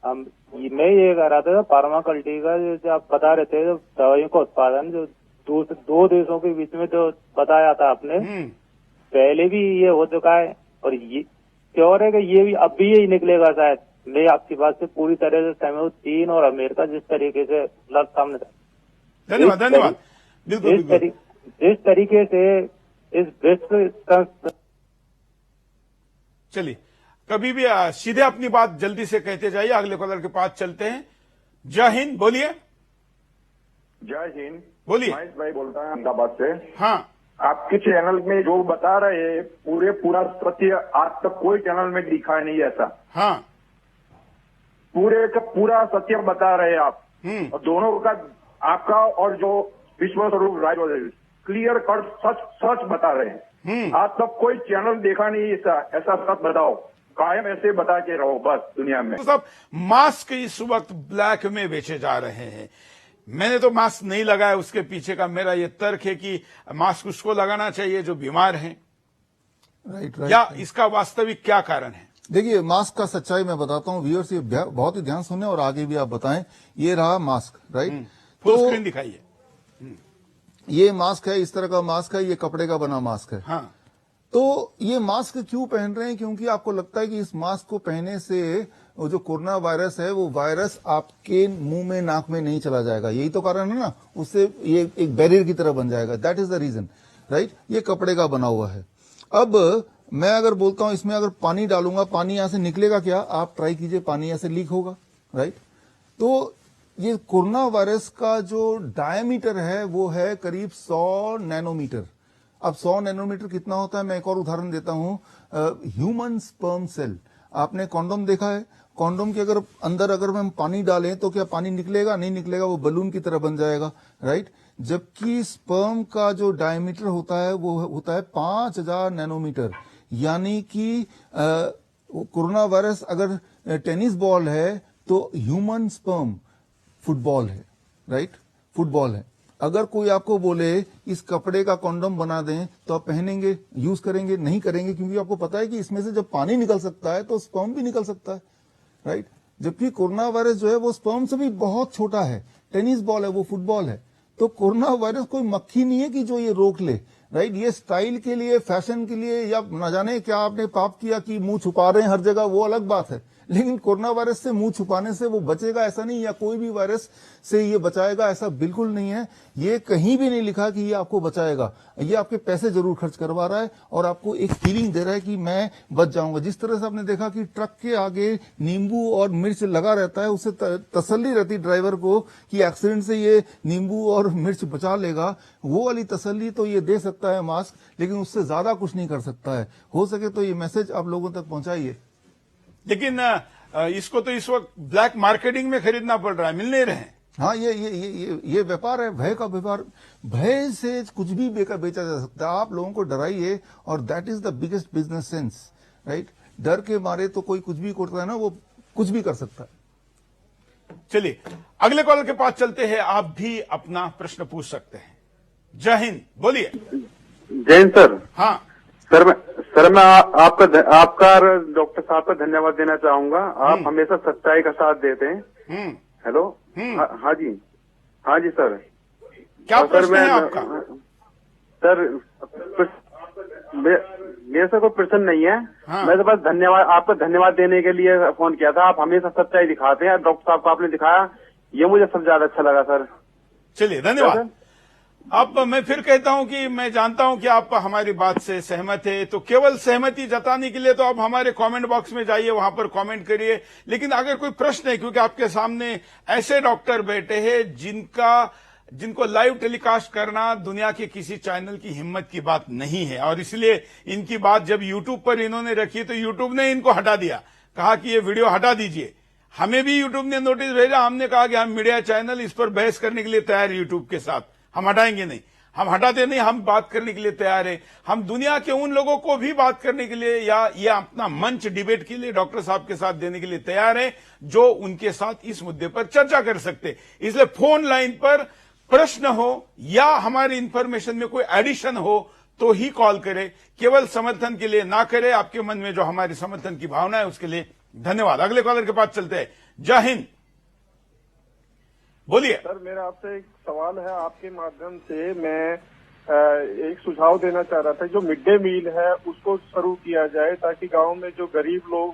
मैं ये कह रहा था फार्मा कंट्री का जो आप बता रहे थे, जो दवाइयों का उत्पादन जो दो देशों के बीच में जो बताया था आपने, पहले भी ये हो चुका है और ये श्योर है कि ये भी अब भी यही निकलेगा शायद। मैं आपकी बात से पूरी तरह से सहमत। चीन और अमेरिका जिस तरीके से लग सामने, धन्यवाद धन्यवाद, बिल्कुल जिस तरीके से इस विश्व, चलिए कभी भी सीधे अपनी बात जल्दी से कहते जाइए। अगले कॉलर के पास चलते हैं। जय हिंद, बोलिए। जय हिंद, बोलिए। महेश भाई बोलता है अहमदाबाद से। हाँ, आपके चैनल में जो बता रहे हैं पूरा सत्य आज तक कोई चैनल में दिखा नहीं ऐसा। हाँ, पूरे का पूरा सत्य बता रहे हैं आप। और दोनों का, आपका और जो विश्व स्वरूप राय क्लियर कट सच बता रहे हैं। आज तक कोई चैनल देखा नहीं ऐसा सच बताओ। कायम ऐसे बता के रहो बस दुनिया में। तो सब मास्क इस वक्त ब्लैक में बेचे जा रहे हैं। मैंने तो मास्क नहीं लगाया, उसके पीछे का मेरा ये तर्क है कि मास्क उसको लगाना चाहिए जो बीमार है। राइट। या इसका वास्तविक क्या कारण है? देखिए, मास्क का सच्चाई मैं बताता हूँ व्यूअर्स, ये बहुत ही ध्यान सुने और आगे भी आप बताएं। ये रहा मास्क, राइट। फुल स्क्रीन दिखाइए। ये मास्क है, इस तरह का मास्क है, ये कपड़े का बना मास्क है। हाँ, तो ये मास्क क्यों पहन रहे हैं? क्योंकि आपको लगता है कि इस मास्क को पहनने से वो जो कोरोना वायरस है, वो वायरस आपके मुंह में नाक में नहीं चला जाएगा। यही तो कारण है ना, उससे ये एक बैरियर की तरह बन जाएगा। That is the reason, right. ये कपड़े का बना हुआ है। अब मैं अगर बोलता हूं इसमें अगर पानी डालूंगा, पानी यहां से निकलेगा क्या? आप ट्राई कीजिए, पानी यहां से लीक होगा, राइट। तो ये कोरोना वायरस का जो डायमीटर है वो है करीब 100 नैनोमीटर। अब 100 नैनोमीटर कितना होता है? मैं एक और उदाहरण देता हूं। ह्यूमन स्पर्म सेल, आपने कॉन्डोम देखा है? कॉन्डोम के अंदर अगर हम पानी डालें तो क्या पानी निकलेगा? नहीं निकलेगा, वो बलून की तरह बन जाएगा, राइट। जबकि स्पर्म का जो डायमीटर होता है वो होता है 5000 नैनोमीटर। यानी कि कोरोना वायरस अगर टेनिस बॉल है तो ह्यूमन स्पर्म फुटबॉल है, राइट, फुटबॉल है। अगर कोई आपको बोले इस कपड़े का कॉन्डोम बना दें तो आप पहनेंगे, यूज करेंगे? नहीं करेंगे, क्योंकि आपको पता है कि इसमें से जब पानी निकल सकता है तो स्पर्म भी निकल सकता है, राइट। जबकि कोरोना वायरस जो है वो स्पर्म से भी बहुत छोटा है। टेनिस बॉल है, वो फुटबॉल है। तो कोरोना वायरस कोई मक्खी नहीं है कि जो ये रोक ले, राइट। ये स्टाइल के लिए, फैशन के लिए, या न जाने क्या आपने पाप किया कि मुंह छुपा रहे हैं हर जगह, वो अलग बात है। लेकिन कोरोना वायरस से मुंह छुपाने से वो बचेगा ऐसा नहीं, या कोई भी वायरस से ये बचाएगा ऐसा बिल्कुल नहीं है। ये कहीं भी नहीं लिखा कि ये आपको बचाएगा। ये आपके पैसे जरूर खर्च करवा रहा है और आपको एक फीलिंग दे रहा है कि मैं बच जाऊंगा। जिस तरह से आपने देखा कि ट्रक के आगे नींबू और मिर्च लगा रहता है, उससे तसल्ली रहती ड्राइवर को कि एक्सीडेंट से ये नींबू और मिर्च बचा लेगा। वो वाली तसल्ली तो ये दे सकता है मास्क, लेकिन उससे ज्यादा कुछ नहीं कर सकता है। हो सके तो ये मैसेज आप लोगों तक पहुंचाइए। लेकिन इसको तो इस वक्त ब्लैक मार्केटिंग में खरीदना पड़ रहा है, मिल नहीं रहे हैं। हाँ, ये व्यापार है, भय का व्यापार। भय से कुछ भी बेचा जा सकता है। आप लोगों को डराइए, और that is the biggest business sense, right. डर के मारे तो कोई कुछ भी करता है ना, वो कुछ भी कर सकता है। चलिए अगले कॉलर के पास चलते हैं। आप भी अपना प्रश्न पूछ सकते हैं। जय हिंद, बोलिए। जय हिंद सर। हाँ सर मैं आपका डॉक्टर साहब का धन्यवाद देना चाहूंगा। आप हमेशा सच्चाई का साथ देते हैं। हेलो। हाँ जी, हाँ जी सर। क्या प्रश्न है आपका? सर मेरे से कोई प्रश्न नहीं है। हाँ। मैं तो बस आपका धन्यवाद देने के लिए फोन किया था। आप हमेशा सच्चाई दिखाते हैं, डॉक्टर साहब को आपने दिखाया, ये मुझे सबसे ज्यादा अच्छा लगा सर। चलिए धन्यवाद। अब मैं फिर कहता हूं कि मैं जानता हूं कि आप हमारी बात से सहमत है, तो केवल सहमति जताने के लिए तो आप हमारे कमेंट बॉक्स में जाइए, वहां पर कमेंट करिए। लेकिन अगर कोई प्रश्न है, क्योंकि आपके सामने ऐसे डॉक्टर बैठे हैं जिनको लाइव टेलीकास्ट करना दुनिया के किसी चैनल की हिम्मत की बात नहीं है, और इसलिए इनकी बात जब यूट्यूब पर इन्होंने रखी तो यूट्यूब ने इनको हटा दिया, कहा कि ये वीडियो हटा दीजिए। हमें भी यूट्यूब ने नोटिस भेजा, हमने कहा कि हम मीडिया चैनल इस पर बहस करने के लिए तैयार है यूट्यूब के साथ, हम हटाएंगे नहीं, हम हटाते नहीं, हम बात करने के लिए तैयार है। हम दुनिया के उन लोगों को भी बात करने के लिए या अपना मंच डिबेट के लिए डॉक्टर साहब के साथ देने के लिए तैयार है, जो उनके साथ इस मुद्दे पर चर्चा कर सकते। इसलिए फोन लाइन पर प्रश्न हो या हमारी इंफॉर्मेशन में कोई एडिशन हो तो ही कॉल करें, केवल समर्थन के लिए ना करें। आपके मन में जो हमारी समर्थन की भावना है उसके लिए धन्यवाद। अगले कॉलर के पास चलते हैं। जय हिंद, बोलिए। सर मेरा आपसे एक सवाल है, आपके माध्यम से मैं एक सुझाव देना चाह रहा था। जो मिड डे मील है उसको शुरू किया जाए, ताकि गांव में जो गरीब लोग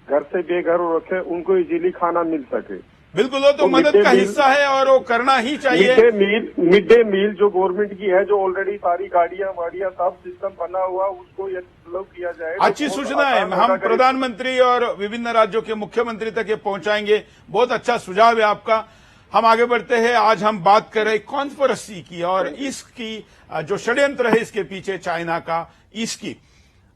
घर से बेघर रखे उनको इजीली खाना मिल सके। बिल्कुल, वो तो मदद का हिस्सा है और वो करना ही चाहिए। मिड डे मील जो गवर्नमेंट की है, जो ऑलरेडी सारी गाड़ियां वाड़ियां सब सिस्टम बना हुआ, उसको ये डेवलप किया जाए। अच्छी सूचना है, हम प्रधानमंत्री और विभिन्न राज्यों के मुख्यमंत्री तक ये पहुंचाएंगे। बहुत अच्छा सुझाव है आपका। हम आगे बढ़ते हैं। आज हम बात कर रहे कॉन्स्पिरेसी की और इसकी जो षड्यंत्र है इसके पीछे चाइना का, इसकी।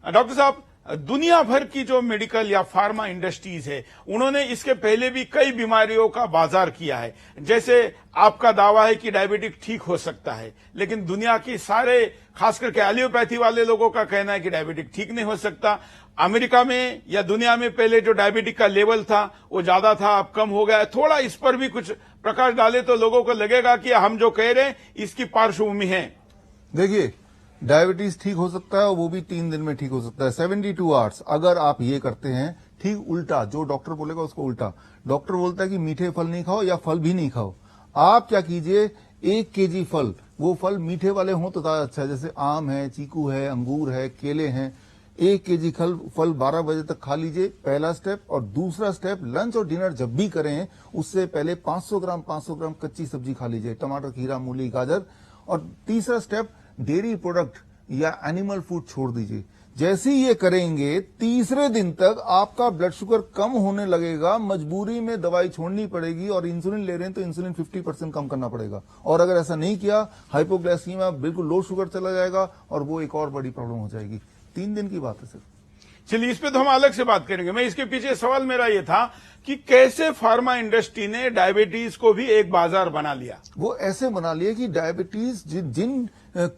डॉक्टर साहब, दुनिया भर की जो मेडिकल या फार्मा इंडस्ट्रीज है, उन्होंने इसके पहले भी कई बीमारियों का बाजार किया है। जैसे आपका दावा है कि डायबिटिक ठीक हो सकता है, लेकिन दुनिया की सारे, खास करके एलियोपैथी वाले लोगों का कहना है कि डायबिटिक ठीक नहीं हो सकता। अमेरिका में या दुनिया में पहले जो डायबिटिक का लेवल था वो ज्यादा था, अब कम हो गया। थोड़ा इस पर भी कुछ प्रकाश डाले तो लोगों को लगेगा कि हम जो कह रहे हैं इसकी पार्श्वभूमि है। देखिए, डायबिटीज ठीक हो सकता है और वो भी 3 दिन में ठीक हो सकता है, 72 आवर्स, अगर आप ये करते हैं। ठीक उल्टा, जो डॉक्टर बोलेगा उसको उल्टा। डॉक्टर बोलता है कि मीठे फल नहीं खाओ या फल भी नहीं खाओ। आप क्या कीजिए, 1 केजी फल, वो फल मीठे वाले हों तो ज्यादा अच्छा है, जैसे आम है, चीकू है, अंगूर है, केले हैं। 1 केजी फल 12 बजे तक खा लीजिए, पहला स्टेप। और दूसरा स्टेप, लंच और डिनर जब भी करें उससे पहले 500 ग्राम कच्ची सब्जी खा लीजिए, टमाटर, खीरा, मूली, गाजर। और तीसरा स्टेप, डेयरी प्रोडक्ट या एनिमल फूड छोड़ दीजिए। जैसे ही ये करेंगे, तीसरे दिन तक आपका ब्लड शुगर कम होने लगेगा। मजबूरी में दवाई छोड़नी पड़ेगी और इंसुलिन ले रहे हैं तो इंसुलिन 50% कम करना पड़ेगा। और अगर ऐसा नहीं किया, हाइपोग्लाइसीमिया, बिल्कुल लो शुगर चला जाएगा और वो एक और बड़ी प्रॉब्लम हो जाएगी। 3 दिन की बात है सिर्फ। चलिए, इस पे तो हम अलग से बात करेंगे। मैं इसके पीछे सवाल मेरा ये था कि कैसे फार्मा इंडस्ट्री ने डायबिटीज को भी एक बाजार बना लिया। वो ऐसे बना लिया कि डायबिटीज जिन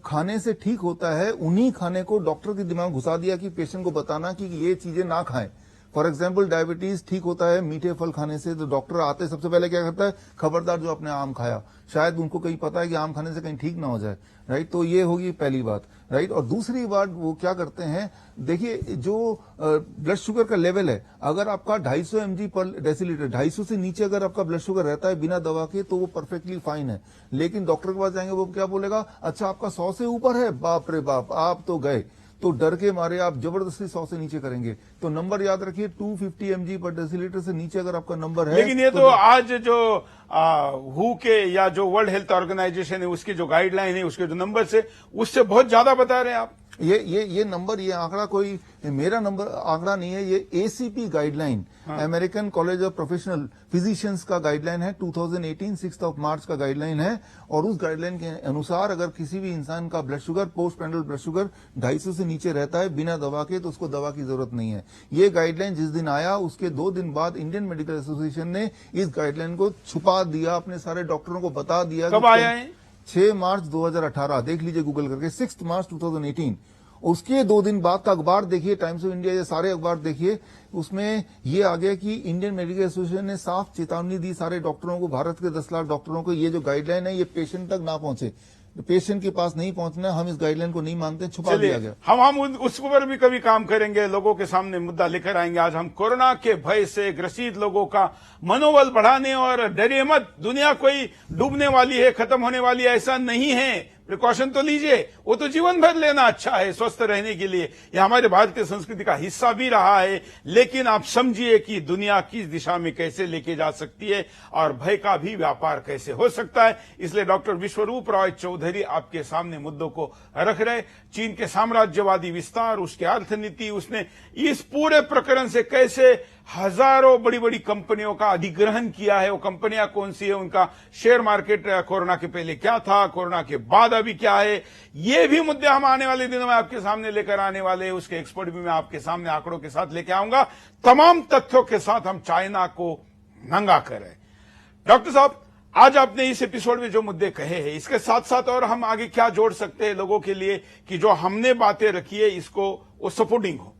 खाने से ठीक होता है, उन्हीं खाने को डॉक्टर के दिमाग में घुसा दिया कि पेशेंट को बताना कि ये चीजें ना खाएं। फॉर एग्जाम्पल, डायबिटीज ठीक होता है मीठे फल खाने से, तो डॉक्टर आते सबसे पहले क्या करता है, खबरदार जो आपने आम खाया, शायद उनको कहीं पता है कि आम खाने से कहीं ठीक ना हो जाए, राइट। तो ये होगी पहली बात, राइट। और दूसरी बात, वो क्या करते हैं, देखिए, जो ब्लड शुगर का लेवल है, अगर आपका 250 mg पर डेसीलीटर, 250 से नीचे अगर आपका ब्लड शुगर रहता है बिना दवा के, तो वो परफेक्टली फाइन है। लेकिन डॉक्टर के पास जाएंगे, वो क्या बोलेगा, अच्छा आपका 100 से ऊपर है, बाप रे बाप, आप तो गए। तो डर के मारे आप जबरदस्ती 100 से नीचे करेंगे। तो नंबर याद रखिए, 250 mg पर डेसीलीटर से नीचे अगर आपका नंबर है। लेकिन ये तो आज जो हु के या जो वर्ल्ड हेल्थ ऑर्गेनाइजेशन है उसकी जो गाइडलाइन है, उसके जो नंबर से, उससे बहुत ज्यादा बता रहे हैं आप। ये नंबर, ये आंकड़ा कोई मेरा नंबर आंकड़ा नहीं है, ये ACP guideline, American college of professional physicians का गाइडलाइन है, 2018 6 मार्च का गाइडलाइन है। और उस गाइडलाइन के अनुसार अगर किसी भी इंसान का blood sugar, postprandial blood sugar 250 से नीचे रहता है बिना दवा के, तो उसको दवा की जरूरत नहीं है। ये गाइडलाइन जिस दिन आया, उसके 2 दिन बाद इंडियन मेडिकल एसोसिएशन ने इस गाइडलाइन को छुपा दिया, अपने सारे डॉक्टरों को बता दिया। कब आया है? 6 मार्च 2018, देख लीजिए गूगल करके, 6 मार्च 2018। उसके 2 दिन बाद का अखबार देखिए, टाइम्स ऑफ इंडिया, ये सारे अखबार देखिए, उसमें ये आ गया कि इंडियन मेडिकल एसोसिएशन ने साफ चेतावनी दी सारे डॉक्टरों को, भारत के 10 लाख डॉक्टरों को, ये जो गाइडलाइन है ये पेशेंट तक ना पहुंचे, पेशेंट के पास नहीं पहुंचना। हम इस गाइडलाइन को नहीं मानते, छुपा दिया गया। हम उस पर भी कभी काम करेंगे, लोगों के सामने मुद्दा लेकर आएंगे। आज हम कोरोना के भय से ग्रसित लोगों का मनोबल बढ़ाने, और डरिए मत, दुनिया कोई डूबने वाली है, खत्म होने वाली है, ऐसा नहीं है। प्रिकॉशन तो लीजिए, वो तो जीवन भर लेना अच्छा है स्वस्थ रहने के लिए, यह हमारे भारतीय संस्कृति का हिस्सा भी रहा है। लेकिन आप समझिए कि दुनिया किस दिशा में कैसे लेके जा सकती है और भय का भी व्यापार कैसे हो सकता है। इसलिए डॉक्टर विश्वरूप रॉय चौधरी आपके सामने मुद्दों को रख रहे। चीन के साम्राज्यवादी विस्तार, उसकी अर्थनीति, उसने इस पूरे प्रकरण से कैसे हजारों बड़ी बड़ी कंपनियों का अधिग्रहण किया है, वो कंपनियां कौन सी है, उनका शेयर मार्केट कोरोना के पहले क्या था, कोरोना के बाद अभी क्या है, ये भी मुद्दे हम आने वाले दिनों में आपके सामने लेकर आने वाले हैं। उसके एक्सपर्ट भी मैं आपके सामने आंकड़ों के साथ लेकर आऊंगा, तमाम तथ्यों के साथ हम चाइना को नंगा करें। डॉक्टर साहब, आज आपने इस एपिसोड में जो मुद्दे कहे हैं, इसके साथ साथ और हम आगे क्या जोड़ सकते हैं लोगों के लिए कि जो हमने बातें रखी है इसको वो सपोर्टिंग हो?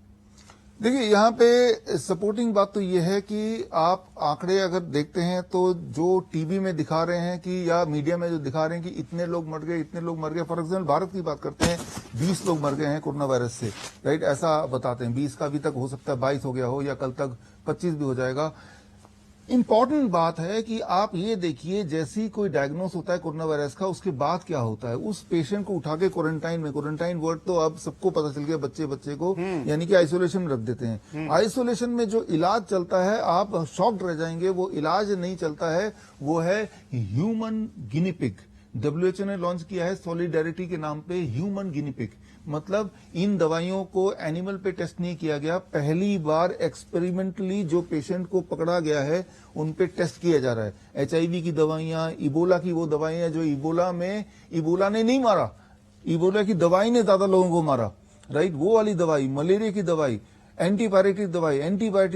देखिए, यहाँ पे सपोर्टिंग बात तो ये है कि आप आंकड़े अगर देखते हैं तो जो टीवी में दिखा रहे हैं कि या मीडिया में जो दिखा रहे हैं कि इतने लोग मर गए, इतने लोग मर गए, फॉर एग्जाम्पल भारत की बात करते हैं, 20 लोग मर गए हैं कोरोना वायरस से, राइट, ऐसा बताते हैं। 20 का अभी तक हो सकता है 22 हो गया हो, या कल तक 25 भी हो जाएगा। इंपॉर्टेंट बात है कि आप ये देखिए, जैसी कोई डायग्नोस होता है कोरोना वायरस का, उसके बाद क्या होता है, उस पेशेंट को उठा के क्वारंटाइन में, क्वारंटाइन वर्ड तो अब सबको पता चल गया, बच्चे को यानी कि आइसोलेशन में रख देते हैं। आइसोलेशन में जो इलाज चलता है, आप शॉक्ड रह जाएंगे, वो इलाज नहीं चलता है, वो है ह्यूमन गिनी पिग। WHO ने लॉन्च किया है सॉलिडेरिटी के नाम पे ह्यूमन गिनी पिग, मतलब इन दवाइयों को एनिमल पे टेस्ट नहीं किया गया, पहली बार एक्सपेरिमेंटली जो पेशेंट को पकड़ा गया है उन पे टेस्ट किया जा रहा है। HIV की दवाइयां, इबोला की वो दवाइयां जो इबोला ने नहीं मारा, इबोला की दवाई ने ज्यादा लोगों को मारा, राइट, वो वाली दवाई, मलेरिया की दवाई, एंटीबायोटिक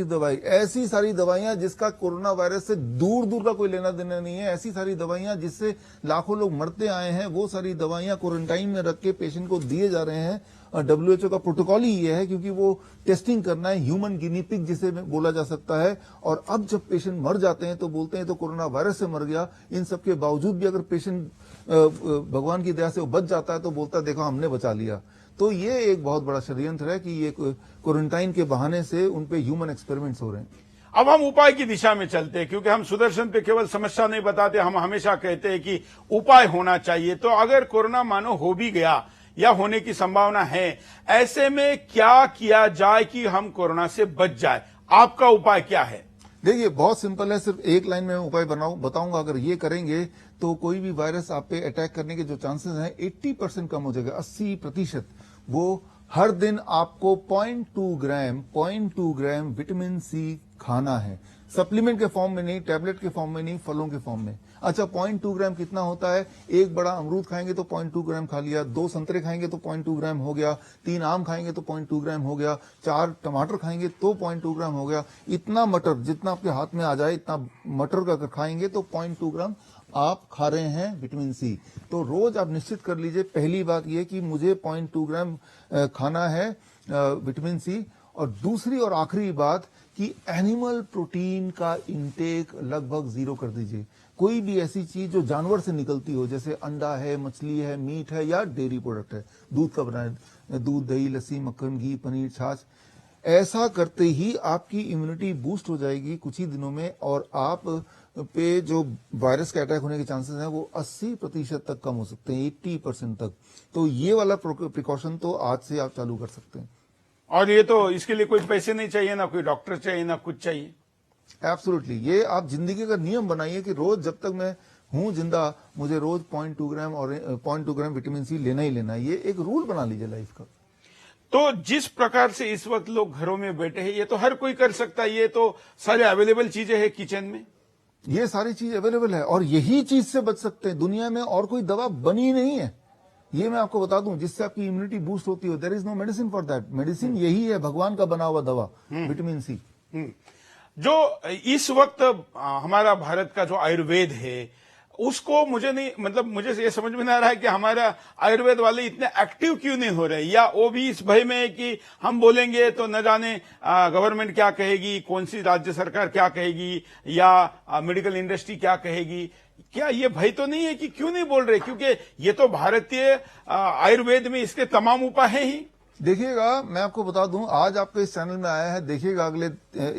दवाई, ऐसी सारी दवाइयां जिसका कोरोना वायरस से दूर दूर का कोई लेना देना नहीं है, ऐसी सारी दवाइयां जिससे लाखों लोग मरते आए हैं, वो सारी दवाइयां क्वारंटाइन में रख के पेशेंट को दिए जा रहे हैं। WHO का प्रोटोकॉल ही ये है, क्योंकि वो टेस्टिंग करना है, ह्यूमन गिनी पिग जिसे बोला जा सकता है। और अब जब पेशेंट मर जाते हैं तो बोलते हैं तो कोरोना वायरस से मर गया। इन सब के बावजूद भी अगर पेशेंट भगवान की दया से वो बच जाता है तो बोलता है देखो हमने बचा लिया। तो ये एक बहुत बड़ा षड्यंत्र है कि ये क्वारंटाइन के बहाने से उन पे ह्यूमन एक्सपेरिमेंट्स हो रहे हैं। अब हम उपाय की दिशा में चलते हैं, क्योंकि हम सुदर्शन पे केवल समस्या नहीं बताते, हम हमेशा कहते हैं कि उपाय होना चाहिए। तो अगर कोरोना मानो हो भी गया या होने की संभावना है, ऐसे में क्या किया जाए कि हम कोरोना से बच जाए? आपका उपाय क्या है? देखिए बहुत सिंपल है, सिर्फ एक लाइन में उपाय बताऊंगा। अगर ये करेंगे तो कोई भी वायरस आप पे अटैक करने के जो चांसेस हैं 80% कम हो जाएगा, 80%। वो हर दिन आपको 0.2 ग्राम विटामिन सी खाना है, सप्लीमेंट के फॉर्म में नहीं, टैबलेट के फॉर्म में नहीं, फलों के फॉर्म में। अच्छा 0.2 ग्राम कितना होता है? एक बड़ा अमरूद खाएंगे तो 0.2 ग्राम खा लिया, 2 संतरे खाएंगे तो 0.2 ग्राम हो गया, 3 आम खाएंगे तो 0.2 ग्राम हो गया, 4 टमाटर खाएंगे तो 0.2 ग्राम हो गया। इतना मटर जितना आपके हाथ में आ जाए, इतना मटर का अगर खाएंगे तो 0.2 ग्राम आप खा रहे हैं विटामिन सी। तो रोज आप निश्चित कर लीजिए, पहली बात यह कि मुझे 0.2 ग्राम खाना है विटामिन सी। और दूसरी और आखिरी बात कि एनिमल प्रोटीन का इंटेक लगभग 0 कर दीजिए। कोई भी ऐसी चीज जो जानवर से निकलती हो, जैसे अंडा है, मछली है, मीट है या डेयरी प्रोडक्ट है, दूध का बना दूध, दही, लस्सी, मक्खन, घी, पनीर, छाछ, ऐसा करते ही आपकी इम्यूनिटी बूस्ट हो जाएगी कुछ ही दिनों में, और आप पे जो वायरस के अटैक होने के चांसेस हैं वो 80% तक कम हो सकते हैं, 80% तक। तो ये वाला प्रिकॉशन तो आज से आप चालू कर सकते हैं। और ये तो इसके लिए कोई पैसे नहीं चाहिए, ना कोई डॉक्टर चाहिए, ना कुछ चाहिए। एब्सोल्युटली, ये आप जिंदगी का नियम बनाइए कि रोज जब तक मैं हूं जिंदा, मुझे रोज 0.2 ग्राम और 0.2 ग्राम विटामिन सी लेना ही लेना है। ये एक रूल बना लीजिए लाइफ का। तो जिस प्रकार से इस वक्त लोग घरों में बैठे हैं, ये तो हर कोई कर सकता है, ये तो सारे अवेलेबल चीजें हैं किचन में, ये सारी चीज अवेलेबल है और यही चीज से बच सकते हैं। दुनिया में और कोई दवा बनी नहीं है, ये मैं आपको बता दूं, जिससे आपकी इम्यूनिटी बूस्ट होती हो। There is no medicine for that. Medicine यही है, भगवान का बना हुआ दवा, विटामिन सी। जो इस वक्त हमारा भारत का जो आयुर्वेद है, उसको मुझे ये समझ में नहीं आ रहा है कि हमारा आयुर्वेद वाले इतने एक्टिव क्यों नहीं हो रहे, या वो भी इस भय में है कि हम बोलेंगे तो न जाने गवर्नमेंट क्या कहेगी, कौन सी राज्य सरकार क्या कहेगी, या मेडिकल इंडस्ट्री क्या कहेगी। क्या ये भय तो नहीं है कि क्यों नहीं बोल रहे? क्योंकि ये तो भारतीय आयुर्वेद में इसके तमाम उपाय हैं ही। देखिएगा, मैं आपको बता दूं, आज आपके इस चैनल में आया है, देखिएगा अगले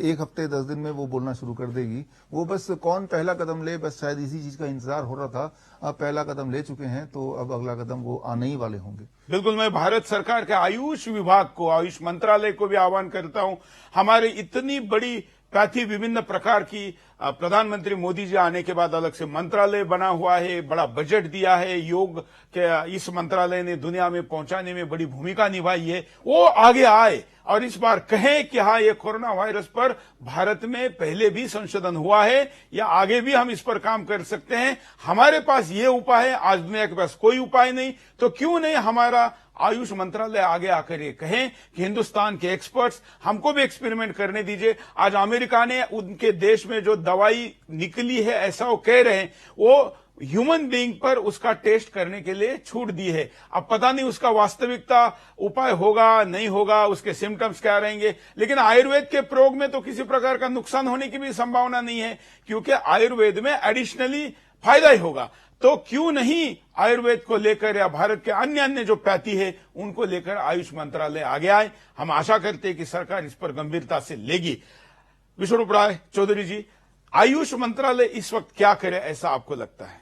1 हफ्ते 10 दिन में वो बोलना शुरू कर देगी। वो बस कौन पहला कदम ले, बस शायद इसी चीज का इंतजार हो रहा था। अब पहला कदम ले चुके हैं, तो अब अगला कदम वो आने ही वाले होंगे। बिल्कुल, मैं भारत सरकार के आयुष विभाग को, आयुष मंत्रालय को भी आह्वान करता हूं, हमारे इतनी बड़ी पैथी विभिन्न प्रकार की, प्रधानमंत्री मोदी जी आने के बाद अलग से मंत्रालय बना हुआ है, बड़ा बजट दिया है, योग के इस मंत्रालय ने दुनिया में पहुंचाने में बड़ी भूमिका निभाई है, वो आगे आए और इस बार कहें कि हाँ, ये कोरोना वायरस पर भारत में पहले भी संशोधन हुआ है, या आगे भी हम इस पर काम कर सकते हैं, हमारे पास ये उपाय है। आज दुनिया के पास कोई उपाय नहीं, तो क्यों नहीं हमारा आयुष मंत्रालय आगे आकर ये कहें कि हिंदुस्तान के एक्सपर्ट्स, हमको भी एक्सपेरिमेंट करने दीजिए। आज अमेरिका ने उनके देश में जो दवाई निकली है, ऐसा वो कह रहे हैं, वो ह्यूमन बीइंग पर उसका टेस्ट करने के लिए छूट दी है। अब पता नहीं उसका वास्तविकता उपाय होगा नहीं होगा, उसके सिम्टम्स क्या रहेंगे, लेकिन आयुर्वेद के प्रयोग में तो किसी प्रकार का नुकसान होने की भी संभावना नहीं है, क्योंकि आयुर्वेद में एडिशनली फायदा ही होगा। तो क्यों नहीं आयुर्वेद को लेकर, या भारत के अन्य जो पैथी है उनको लेकर आयुष मंत्रालय आगे आए। हम आशा करते हैं कि सरकार इस पर गंभीरता से लेगी। विष्णु राय चौधरी जी, आयुष मंत्रालय इस वक्त क्या करे, ऐसा आपको लगता है?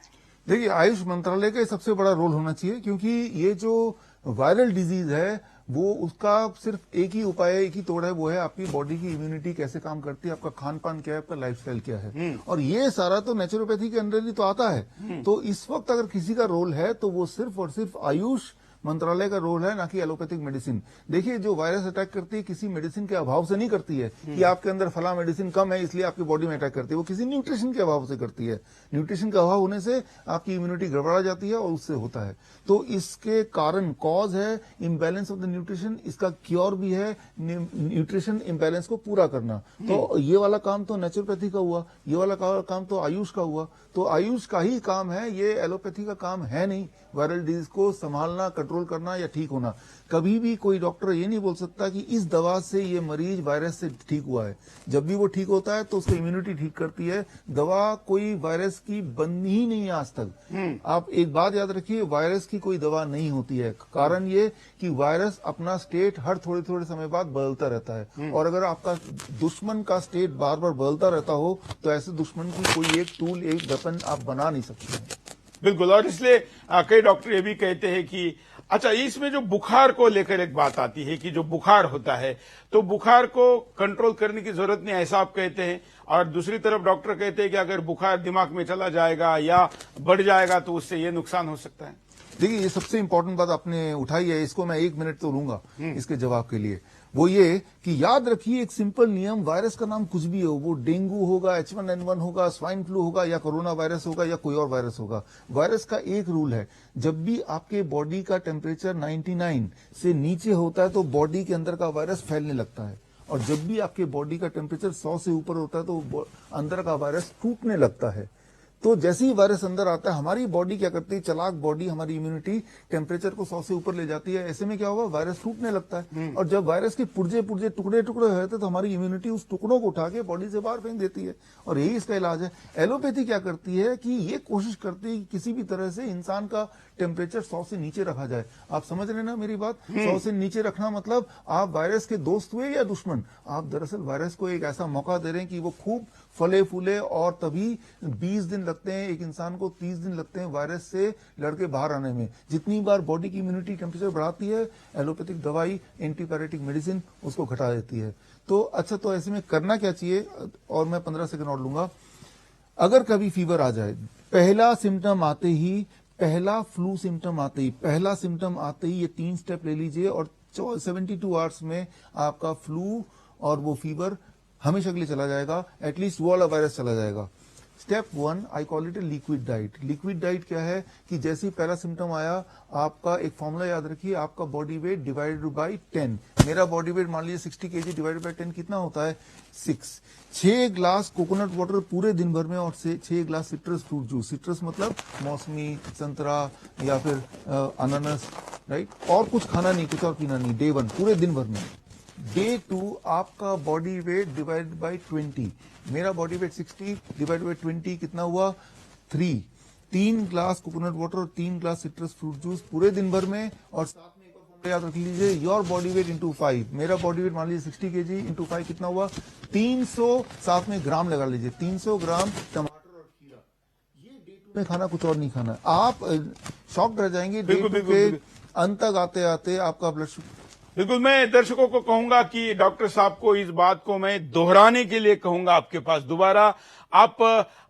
देखिए, आयुष मंत्रालय का सबसे बड़ा रोल होना चाहिए, क्योंकि ये जो वायरल डिजीज है वो उसका सिर्फ एक ही उपाय है, एक ही तोड़ है, वो है आपकी बॉडी की इम्यूनिटी कैसे काम करती है, आपका खान पान क्या है, आपका लाइफस्टाइल क्या है। और ये सारा तो नेचुरोपैथी के अंदर ही तो आता है। तो इस वक्त अगर किसी का रोल है तो वो सिर्फ और सिर्फ आयुष मंत्रालय का रोल है, ना कि एलोपैथिक मेडिसिन। देखिए, जो वायरस अटैक करती है किसी मेडिसिन के अभाव से नहीं करती है कि आपके अंदर फला मेडिसिन कम है इसलिए आपकी बॉडी में अटैक करती है, वो किसी न्यूट्रिशन के अभाव से करती है। न्यूट्रिशन का अभाव होने से आपकी इम्यूनिटी गड़बड़ा जाती है और उससे होता है। तो इसके कारण कॉज है इम्बैलेंस ऑफ द न्यूट्रिशन, इसका क्योर भी है न्यूट्रिशन इम्बैलेंस को पूरा करना। तो ये वाला काम तो नेचुरोपैथी का हुआ, ये वाला काम तो आयुष का हुआ। तो आयुष का ही काम है, ये एलोपैथी का काम है नहीं वायरल डिजीज को संभालना, कंट्रोल करना या ठीक होना। कभी भी कोई डॉक्टर ये नहीं बोल सकता कि इस दवा से ये मरीज वायरस से ठीक हुआ है। जब भी वो ठीक होता है तो उसकी इम्यूनिटी ठीक करती है। दवा कोई वायरस की बनी ही नहीं है आज तक। आप एक बात याद रखिए, वायरस की कोई दवा नहीं होती है। कारण ये कि वायरस अपना स्टेट हर थोड़े थोड़े समय बाद बदलता रहता है, और अगर आपका दुश्मन का स्टेट बार बार बदलता रहता हो तो ऐसे दुश्मन की कोई एक टूल, एक वेपन आप बना नहीं सकते हैं। बिल्कुल। और इसलिए कई डॉक्टर ये भी कहते हैं कि अच्छा, इसमें जो बुखार को लेकर एक बात आती है कि जो बुखार होता है तो बुखार को कंट्रोल करने की जरूरत नहीं, ऐसा आप कहते हैं। और दूसरी तरफ डॉक्टर कहते हैं कि अगर बुखार दिमाग में चला जाएगा या बढ़ जाएगा तो उससे ये नुकसान हो सकता है। देखिए, ये सबसे इंपॉर्टेंट बात आपने उठाई है, इसको मैं 1 मिनट तो लूंगा इसके जवाब के लिए। वो ये कि याद रखिए एक सिंपल नियम, वायरस का नाम कुछ भी हो, वो डेंगू होगा, H1N1 होगा, स्वाइन फ्लू होगा, या कोरोना वायरस होगा, या कोई और वायरस होगा। वायरस का एक रूल है, जब भी आपके बॉडी का टेम्परेचर 99 से नीचे होता है तो बॉडी के अंदर का वायरस फैलने लगता है, और जब भी आपके बॉडी का टेम्परेचर 100 से ऊपर होता है तो अंदर का वायरस टूटने लगता है। तो जैसे ही वायरस अंदर आता है, हमारी बॉडी क्या करती है, चालाक बॉडी हमारी इम्यूनिटी टेम्परेचर को 100 से ऊपर ले जाती है। ऐसे में क्या होगा, वायरस टूटने लगता है, और जब वायरस के पुर्जे टुकड़े होते तो हमारी इम्यूनिटी उस टुकड़ों को उठा के बॉडी से बाहर फेंक देती है, और यही इसका इलाज है। एलोपैथी क्या करती है कि ये कोशिश करती है कि किसी भी तरह से इंसान का टेम्परेचर 100 से नीचे रखा जाए। आप समझ रहे ना मेरी बात? 100 से नीचे रखना मतलब आप वायरस के दोस्त हुए या दुश्मन? आप दरअसल वायरस को एक ऐसा मौका दे रहे हैं कि वो खूब फले फूले, और तभी 20 दिन लगते हैं, एक इंसान को 30 दिन लगते हैं वायरस से लड़के बाहर आने में। जितनी बार बॉडी की इम्यूनिटी टेम्परेचर बढ़ाती है, एलोपैथिक दवाई, एंटीपायरेटिक मेडिसिन उसको घटा देती है। तो अच्छा, तो ऐसे में करना क्या चाहिए? और मैं 15 सेकंड और लूंगा। अगर कभी फीवर आ जाए, पहला सिम्टम आते ही, पहला फ्लू सिम्टम आते ही, पहला सिम्टम आते ही ये 3 स्टेप ले लीजिए, और 72 आवर्स में आपका फ्लू और वो फीवर हमेशा के लिए चला जाएगा, एटलीस्ट वो वाला वायरस चला जाएगा। Step 1, I call it a liquid diet. Liquid diet क्या है कि जैसे ही पहला सिम्टम आया, आपका एक फॉर्मूला याद रखिए, आपका बॉडी वेट डिवाइडेड बाय 10। मेरा बॉडी वेट मान लीजिए 60 kg डिवाइडेड बाय 10 कितना होता है? 6 ग्लास कोकोनट वाटर पूरे दिन भर में, और 6 glass citrus fruit juice. Citrus मतलब मौसमी, संतरा या फिर अनानास, राइट? और कुछ खाना नहीं, कुछ और पीना नहीं। डे 1 पूरे दिन भर में। डे 2 आपका बॉडी वेट डिवाइडेड बाय 20। मेरा बॉडी वेट 60 डिवाइडेड बाय 20 कितना हुआ? 3 ग्लास कोकोनट वाटर और 3 ग्लास सिट्रस फ्रूट जूस पूरे दिन भर में, और साथ में एक और फॉर्मूला याद रख लीजिए, योर बॉडी वेट इंटू 5। मेरा बॉडी वेट मान लीजिए 60 kg इंटू 5 कितना हुआ? 300, साथ में ग्राम लगा लीजिए, 300 ग्राम टमाटर और खीरा। ये डे 2 में खाना, कुछ और नहीं खाना। आप शॉक्ड रह जाएंगे डे 2 के अंत तक आते आते आपका ब्लड शुगर। बिल्कुल। मैं दर्शकों को कहूंगा कि डॉक्टर साहब को इस बात को मैं दोहराने के लिए कहूंगा आपके पास दोबारा, आप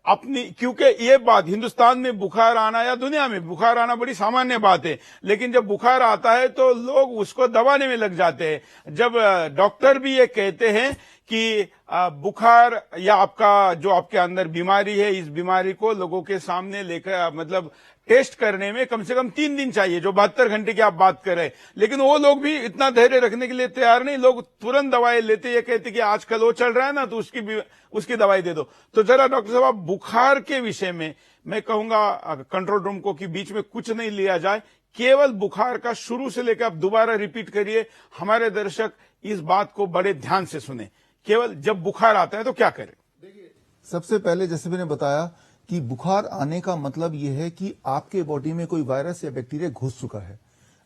अपनी, क्योंकि ये बात हिंदुस्तान में बुखार आना या दुनिया में बुखार आना बड़ी सामान्य बात है, लेकिन जब बुखार आता है तो लोग उसको दबाने में लग जाते हैं। जब डॉक्टर भी ये कहते हैं कि बुखार या आपका जो आपके अंदर बीमारी है, इस बीमारी को लोगों के सामने लेकर, मतलब टेस्ट करने में कम से कम 3 दिन चाहिए, जो 72 घंटे की आप बात कर रहे हैं। लेकिन वो लोग भी इतना धैर्य रखने के लिए तैयार नहीं, लोग तुरंत दवाई लेते, ये कहते कि आजकल वो चल रहा है ना, तो उसकी दवाई दे दो। तो जरा डॉक्टर साहब, बुखार के विषय में मैं कहूंगा कंट्रोल रूम को कि बीच में कुछ नहीं लिया जाए, केवल बुखार का शुरू से लेकर आप दोबारा रिपीट करिए, हमारे दर्शक इस बात को बड़े ध्यान से सुने। केवल जब बुखार आता है तो क्या करें? देखिए, सबसे पहले जैसे मैंने बताया कि बुखार आने का मतलब यह है कि आपके बॉडी में कोई वायरस या बैक्टीरिया घुस चुका है,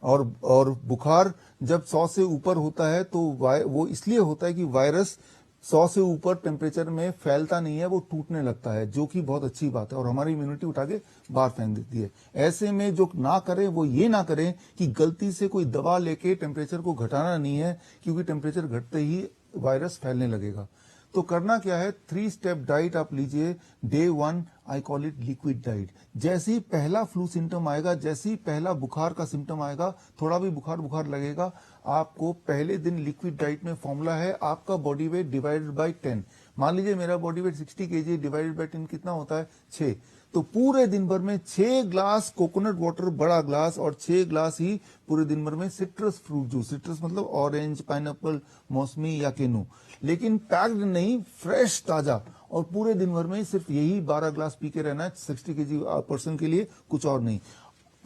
और बुखार जब 100 से ऊपर होता है तो वो इसलिए होता है कि वायरस 100 से ऊपर टेम्परेचर में फैलता नहीं है, वो टूटने लगता है, जो कि बहुत अच्छी बात है और हमारी इम्यूनिटी उठा के बाहर फेंक देती है। ऐसे में जो ना करें वो ये ना करें कि गलती से कोई दवा लेके टेम्परेचर को घटाना नहीं है, क्योंकि टेम्परेचर घटते ही वायरस फैलने लगेगा। तो करना क्या है, 3 स्टेप डाइट आप लीजिए। Day 1 I call it liquid diet. जैसे ही पहला फ्लू सिम्टम आएगा, जैसे ही पहला बुखार का सिम्टम आएगा, थोड़ा भी बुखार लगेगा, आपको पहले दिन लिक्विड डाइट में फॉर्मूला है आपका बॉडी वेट डिवाइडेड बाय 10। मान लीजिए मेरा body weight 60 kg divided by 10 कितना होता है, 6। तो पूरे दिन भर में 6 ग्लास कोकोनट वाटर बड़ा ग्लास और 6 ग्लास ही पूरे दिन भर में सिट्रस फ्रूट जूस, सिट्रस मतलब ऑरेंज, पाइनएप्पल, मौसमी या केनू, लेकिन पैक्ड नहीं, फ्रेश ताजा। और पूरे दिन भर में सिर्फ यही 12 ग्लास पी के रहना है 60 kg पर्सन के लिए, कुछ और नहीं।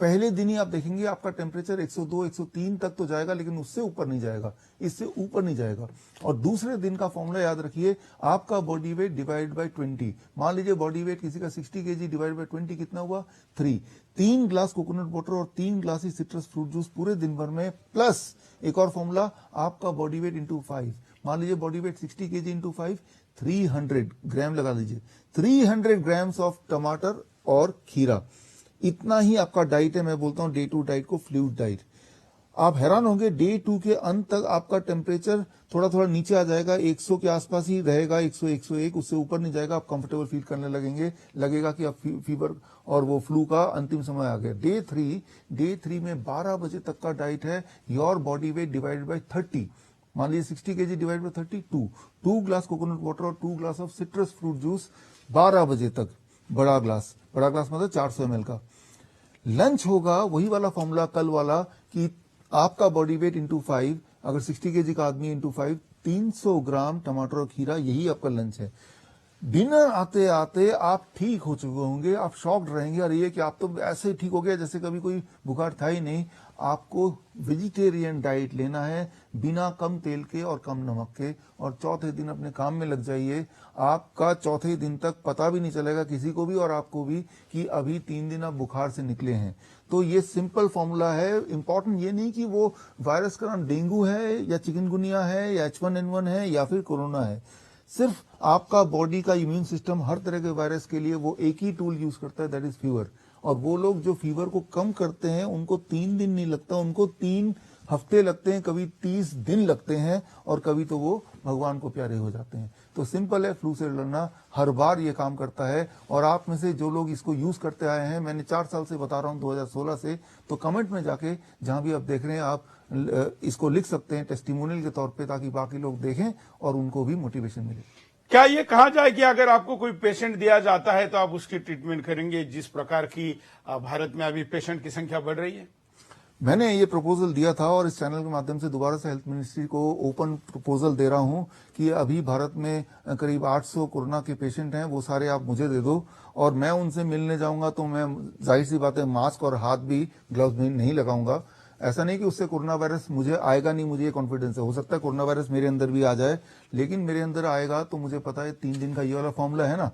पहले दिन ही आप देखेंगे आपका टेम्परेचर 102, 103 तक तो जाएगा, लेकिन उससे ऊपर नहीं जाएगा, इससे ऊपर नहीं जाएगा। और दूसरे दिन का फॉर्मूला याद रखिए, आपका बॉडी वेट डिवाइड बाय 20। मान लीजिए बॉडी वेट किसी का 60 kg डिवाइड बाय 20 कितना हुआ, 3। 3 ग्लास कोकोनट वाटर और 3 ग्लास ही सिट्रस फ्रूट जूस पूरे दिन भर में, प्लस एक और फॉर्मूला आपका बॉडी वेट इंटू 5। मान लीजिए बॉडी वेट 60 kg इंटू 5, 300 ग्राम लगा लीजिए, 300 ग्राम्स ऑफ टमाटर और खीरा, इतना ही आपका डाइट है। मैं बोलता हूं डे 2 डाइट को फ्लूइड डाइट। आप हैरान होंगे, डे 2 के अंत तक आपका टेम्परेचर थोड़ा थोड़ा नीचे आ जाएगा, 100 के आसपास ही रहेगा, 100, 101, उससे ऊपर नहीं जाएगा। आप कंफर्टेबल फील करने लगेंगे, लगेगा कि अब फीवर और वो फ्लू का अंतिम समय आ गया। डे 3 में 12 बजे तक का डाइट है, your body weight divided by 30। मान लीजिए 60 kg divide by 32, 2 glass coconut water और 2 glass of citrus fruit juice 12 बजे तक, बड़ा ग्लास मतलब 400 ml का। लंच होगा वही वाला फॉर्मूला कल वाला कि आपका बॉडी वेट इंटू 5, अगर 60 kg का आदमी इंटू 5, 300 ग्राम टमाटर और खीरा, यही आपका लंच है। डिनर आते आते आप ठीक हो चुके होंगे, आप शॉक्ड रहेंगे, अरे ये कि आप तो ऐसे ठीक हो गया जैसे कभी कोई बुखार था ही नहीं। आपको वेजिटेरियन डाइट लेना है, बिना कम तेल के और कम नमक के, और चौथे दिन अपने काम में लग जाइए। आपका चौथे दिन तक पता भी नहीं चलेगा किसी को भी और आपको भी कि अभी 3 दिन आप बुखार से निकले हैं। तो ये सिंपल फॉर्मूला है। इंपॉर्टेंट ये नहीं कि वो वायरस का नाम डेंगू है या चिकनगुनिया है या H1N1 है या फिर कोरोना है। सिर्फ आपका बॉडी का इम्यून सिस्टम हर तरह के वायरस के लिए वो एक ही टूल यूज करता है, दैट इज फीवर। और वो लोग जो फीवर को कम करते हैं उनको 3 दिन नहीं लगता, उनको 3 हफ्ते लगते हैं, कभी 30 दिन लगते हैं, और कभी तो वो भगवान को प्यारे हो जाते हैं। तो सिंपल है, फ्लू से लड़ना हर बार ये काम करता है। और आप में से जो लोग इसको यूज करते आए हैं, मैंने 4 साल से बता रहा हूं, 2016 से, तो कमेंट में जाके जहां भी आप देख रहे हैं आप इसको लिख सकते हैं टेस्टिमोनियल के तौर पे, ताकि बाकी लोग देखें और उनको भी मोटिवेशन मिले। क्या ये कहा जाए कि अगर आपको कोई पेशेंट दिया जाता है तो आप उसकी ट्रीटमेंट करेंगे, जिस प्रकार की भारत में अभी पेशेंट की संख्या बढ़ रही है? मैंने ये प्रपोजल दिया था और इस चैनल के माध्यम से दोबारा से हेल्थ मिनिस्ट्री को ओपन प्रपोजल दे रहा हूं कि अभी भारत में करीब 800 कोरोना के पेशेंट हैं, वो सारे आप मुझे दे दो और मैं उनसे मिलने जाऊंगा तो मैं जाहिर सी बात है मास्क और हाथ भी, ग्लव्स भी नहीं लगाऊंगा। ऐसा नहीं कि उससे कोरोना वायरस मुझे आएगा नहीं, मुझे ये कॉन्फिडेंस है। हो सकता है कोरोना वायरस मेरे अंदर भी आ जाए, लेकिन मेरे अंदर आएगा तो मुझे पता है 3 दिन का ये वाला फॉर्मूला है ना,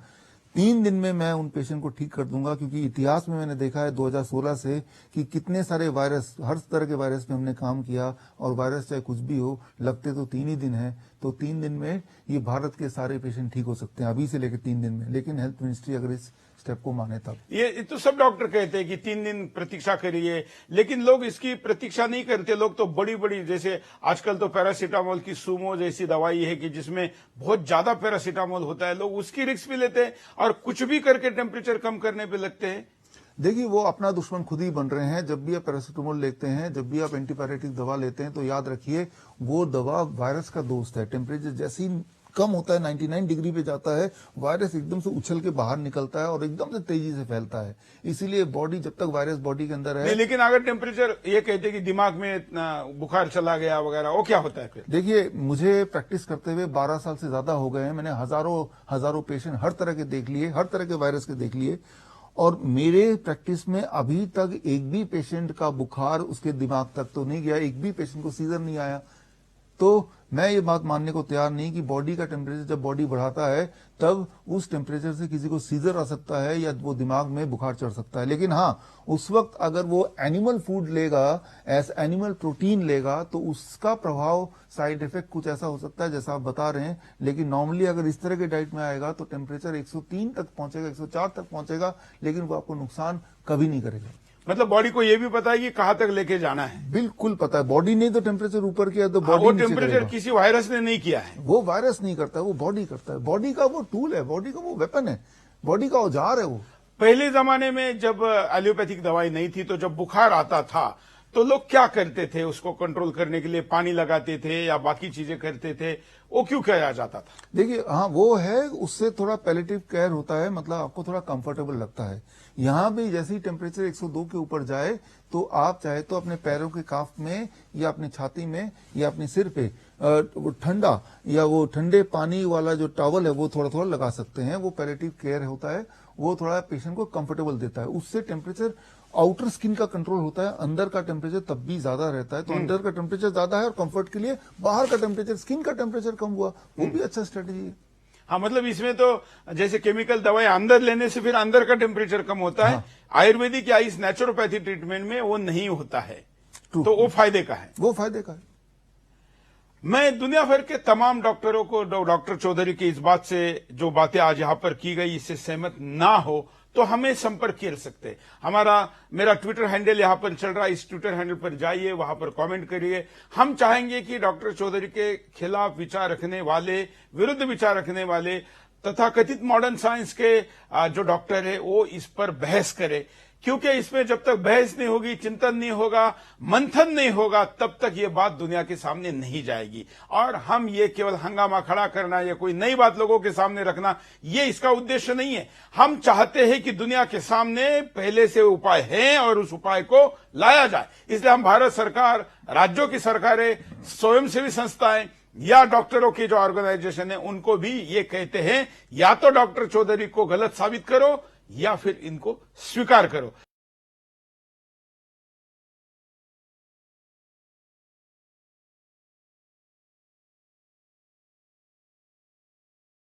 3 दिन में मैं उन पेशेंट को ठीक कर दूंगा। क्योंकि इतिहास में मैंने देखा है 2016 से कि कितने सारे वायरस, हर तरह के वायरस में हमने काम किया, और वायरस चाहे कुछ भी हो, लगते तो 3 ही दिन है। तो 3 दिन में ये भारत के सारे पेशेंट ठीक हो सकते हैं, अभी से लेकर 3 दिन में। लेकिन हेल्थ मिनिस्ट्री अगर इस स्टेप को माने तब। ये तो सब डॉक्टर कहते हैं कि 3 दिन प्रतीक्षा करिए, लेकिन लोग इसकी प्रतीक्षा नहीं करते। लोग तो बड़ी बड़ी, जैसे आजकल तो पैरासीटामोल की सुमो जैसी दवाई है कि जिसमें बहुत ज्यादा पैरासीटामोल होता है, लोग उसकी रिस्क भी लेते हैं और कुछ भी करके टेम्परेचर कम करने पे लगते हैं। देखिए, वो अपना दुश्मन खुद ही बन रहे हैं। जब भी आप पैरासीटामोल लेते हैं, जब भी आप एंटीपायरेटिक दवा लेते हैं, तो याद रखिए वो दवा वायरस का दोस्त है। टेम्परेचर जैसे ही कम होता है, 99 डिग्री पे जाता है, वायरस एकदम से उछल के बाहर निकलता है और एकदम से तेजी से फैलता है। इसीलिए बॉडी, जब तक वायरस बॉडी के अंदर है। नहीं, लेकिन अगर टेम्परेचर ये कहते हैं कि दिमाग में बुखार चला गया वगैरह, वो क्या होता है फिर? देखिए, मुझे प्रैक्टिस करते हुए 12 साल से ज्यादा हो गए हैं। मैंने हजारों पेशेंट हर तरह के देख लिए, हर तरह के वायरस के देख लिए, और मेरे प्रैक्टिस में अभी तक एक भी पेशेंट का बुखार उसके दिमाग तक तो नहीं गया, एक भी पेशेंट को सीजर नहीं आया। तो मैं ये बात मानने को तैयार नहीं कि बॉडी का टेम्परेचर जब बॉडी बढ़ाता है तब उस टेम्परेचर से किसी को सीजर आ सकता है या वो दिमाग में बुखार चढ़ सकता है। लेकिन हाँ, उस वक्त अगर वो एनिमल फूड लेगा, एनिमल प्रोटीन लेगा, तो उसका प्रभाव, साइड इफेक्ट कुछ ऐसा हो सकता है जैसा आप बता रहे हैं। लेकिन नॉर्मली अगर इस तरह के डाइट में आएगा तो टेम्परेचर 103 तक पहुंचेगा, 104 तक पहुंचेगा, लेकिन वो आपको नुकसान कभी नहीं करेगा। मतलब बॉडी को ये भी पता है कि कहाँ तक लेके जाना है। बिल्कुल पता है। बॉडी ने तो टेम्परेचर ऊपर किया तो बॉडी वो टेम्परेचर किसी वायरस ने नहीं किया है। वो वायरस नहीं करता है, वो बॉडी करता है। बॉडी का वो टूल है, बॉडी का वो वेपन है, बॉडी का औजार है वो। पहले जमाने में जब एलोपैथिक दवाई नहीं थी तो जब बुखार आता था तो लोग क्या करते थे? उसको कंट्रोल करने के लिए पानी लगाते थे या बाकी चीजें करते थे? वो क्यों किया जाता था? देखिए, हाँ वो है, उससे थोड़ा पैलेटिव केयर होता है, मतलब आपको थोड़ा कंफर्टेबल लगता है। यहाँ भी जैसे ही टेम्परेचर 102 के ऊपर जाए तो आप चाहे तो अपने पैरों के काफ में या अपनी छाती में या अपने सिर पे वो ठंडा या वो ठंडे पानी वाला जो टॉवल है वो थोड़ा थोड़ा लगा सकते हैं। वो पैलेटिव केयर होता है, वो थोड़ा पेशेंट को कंफर्टेबल देता है। उससे टेम्परेचर, आउटर स्किन का कंट्रोल होता है, अंदर का टेम्परेचर तब भी ज्यादा रहता है। तो अंदर का टेम्परेचर ज्यादा है और कंफर्ट के लिए बाहर का टेम्परेचर, स्किन का टेम्परेचर कम हुआ, वो भी अच्छा स्ट्रेटेजी है। हाँ, मतलब इसमें तो जैसे केमिकल दवाई अंदर लेने से फिर अंदर का टेम्परेचर कम होता है। आयुर्वेदिक या इस नेचुरोपैथी ट्रीटमेंट में वो नहीं होता है, तो वो फायदे का है। वो फायदे का है। मैं दुनिया भर के तमाम डॉक्टरों को, डॉक्टर चौधरी की इस बात से, जो बातें आज यहां पर की गई, इससे सहमत ना हो तो हमें संपर्क कर सकते। मेरा ट्विटर हैंडल यहां पर चल रहा है, इस ट्विटर हैंडल पर जाइए, वहां पर कमेंट करिए। हम चाहेंगे कि डॉक्टर चौधरी के खिलाफ विचार रखने वाले, विरुद्ध विचार रखने वाले तथा कथित मॉडर्न साइंस के जो डॉक्टर है वो इस पर बहस करे, क्योंकि इसमें जब तक बहस नहीं होगी, चिंतन नहीं होगा, मंथन नहीं होगा, तब तक ये बात दुनिया के सामने नहीं जाएगी। और हम ये केवल हंगामा खड़ा करना या कोई नई बात लोगों के सामने रखना, ये इसका उद्देश्य नहीं है। हम चाहते हैं कि दुनिया के सामने पहले से उपाय हैं और उस उपाय को लाया जाए। इसलिए हम भारत सरकार, राज्यों की सरकारें, स्वयंसेवी संस्थाएं या डॉक्टरों की जो ऑर्गेनाइजेशन है, उनको भी ये कहते हैं, या तो डॉक्टर चौधरी को गलत साबित करो या फिर इनको स्वीकार करो।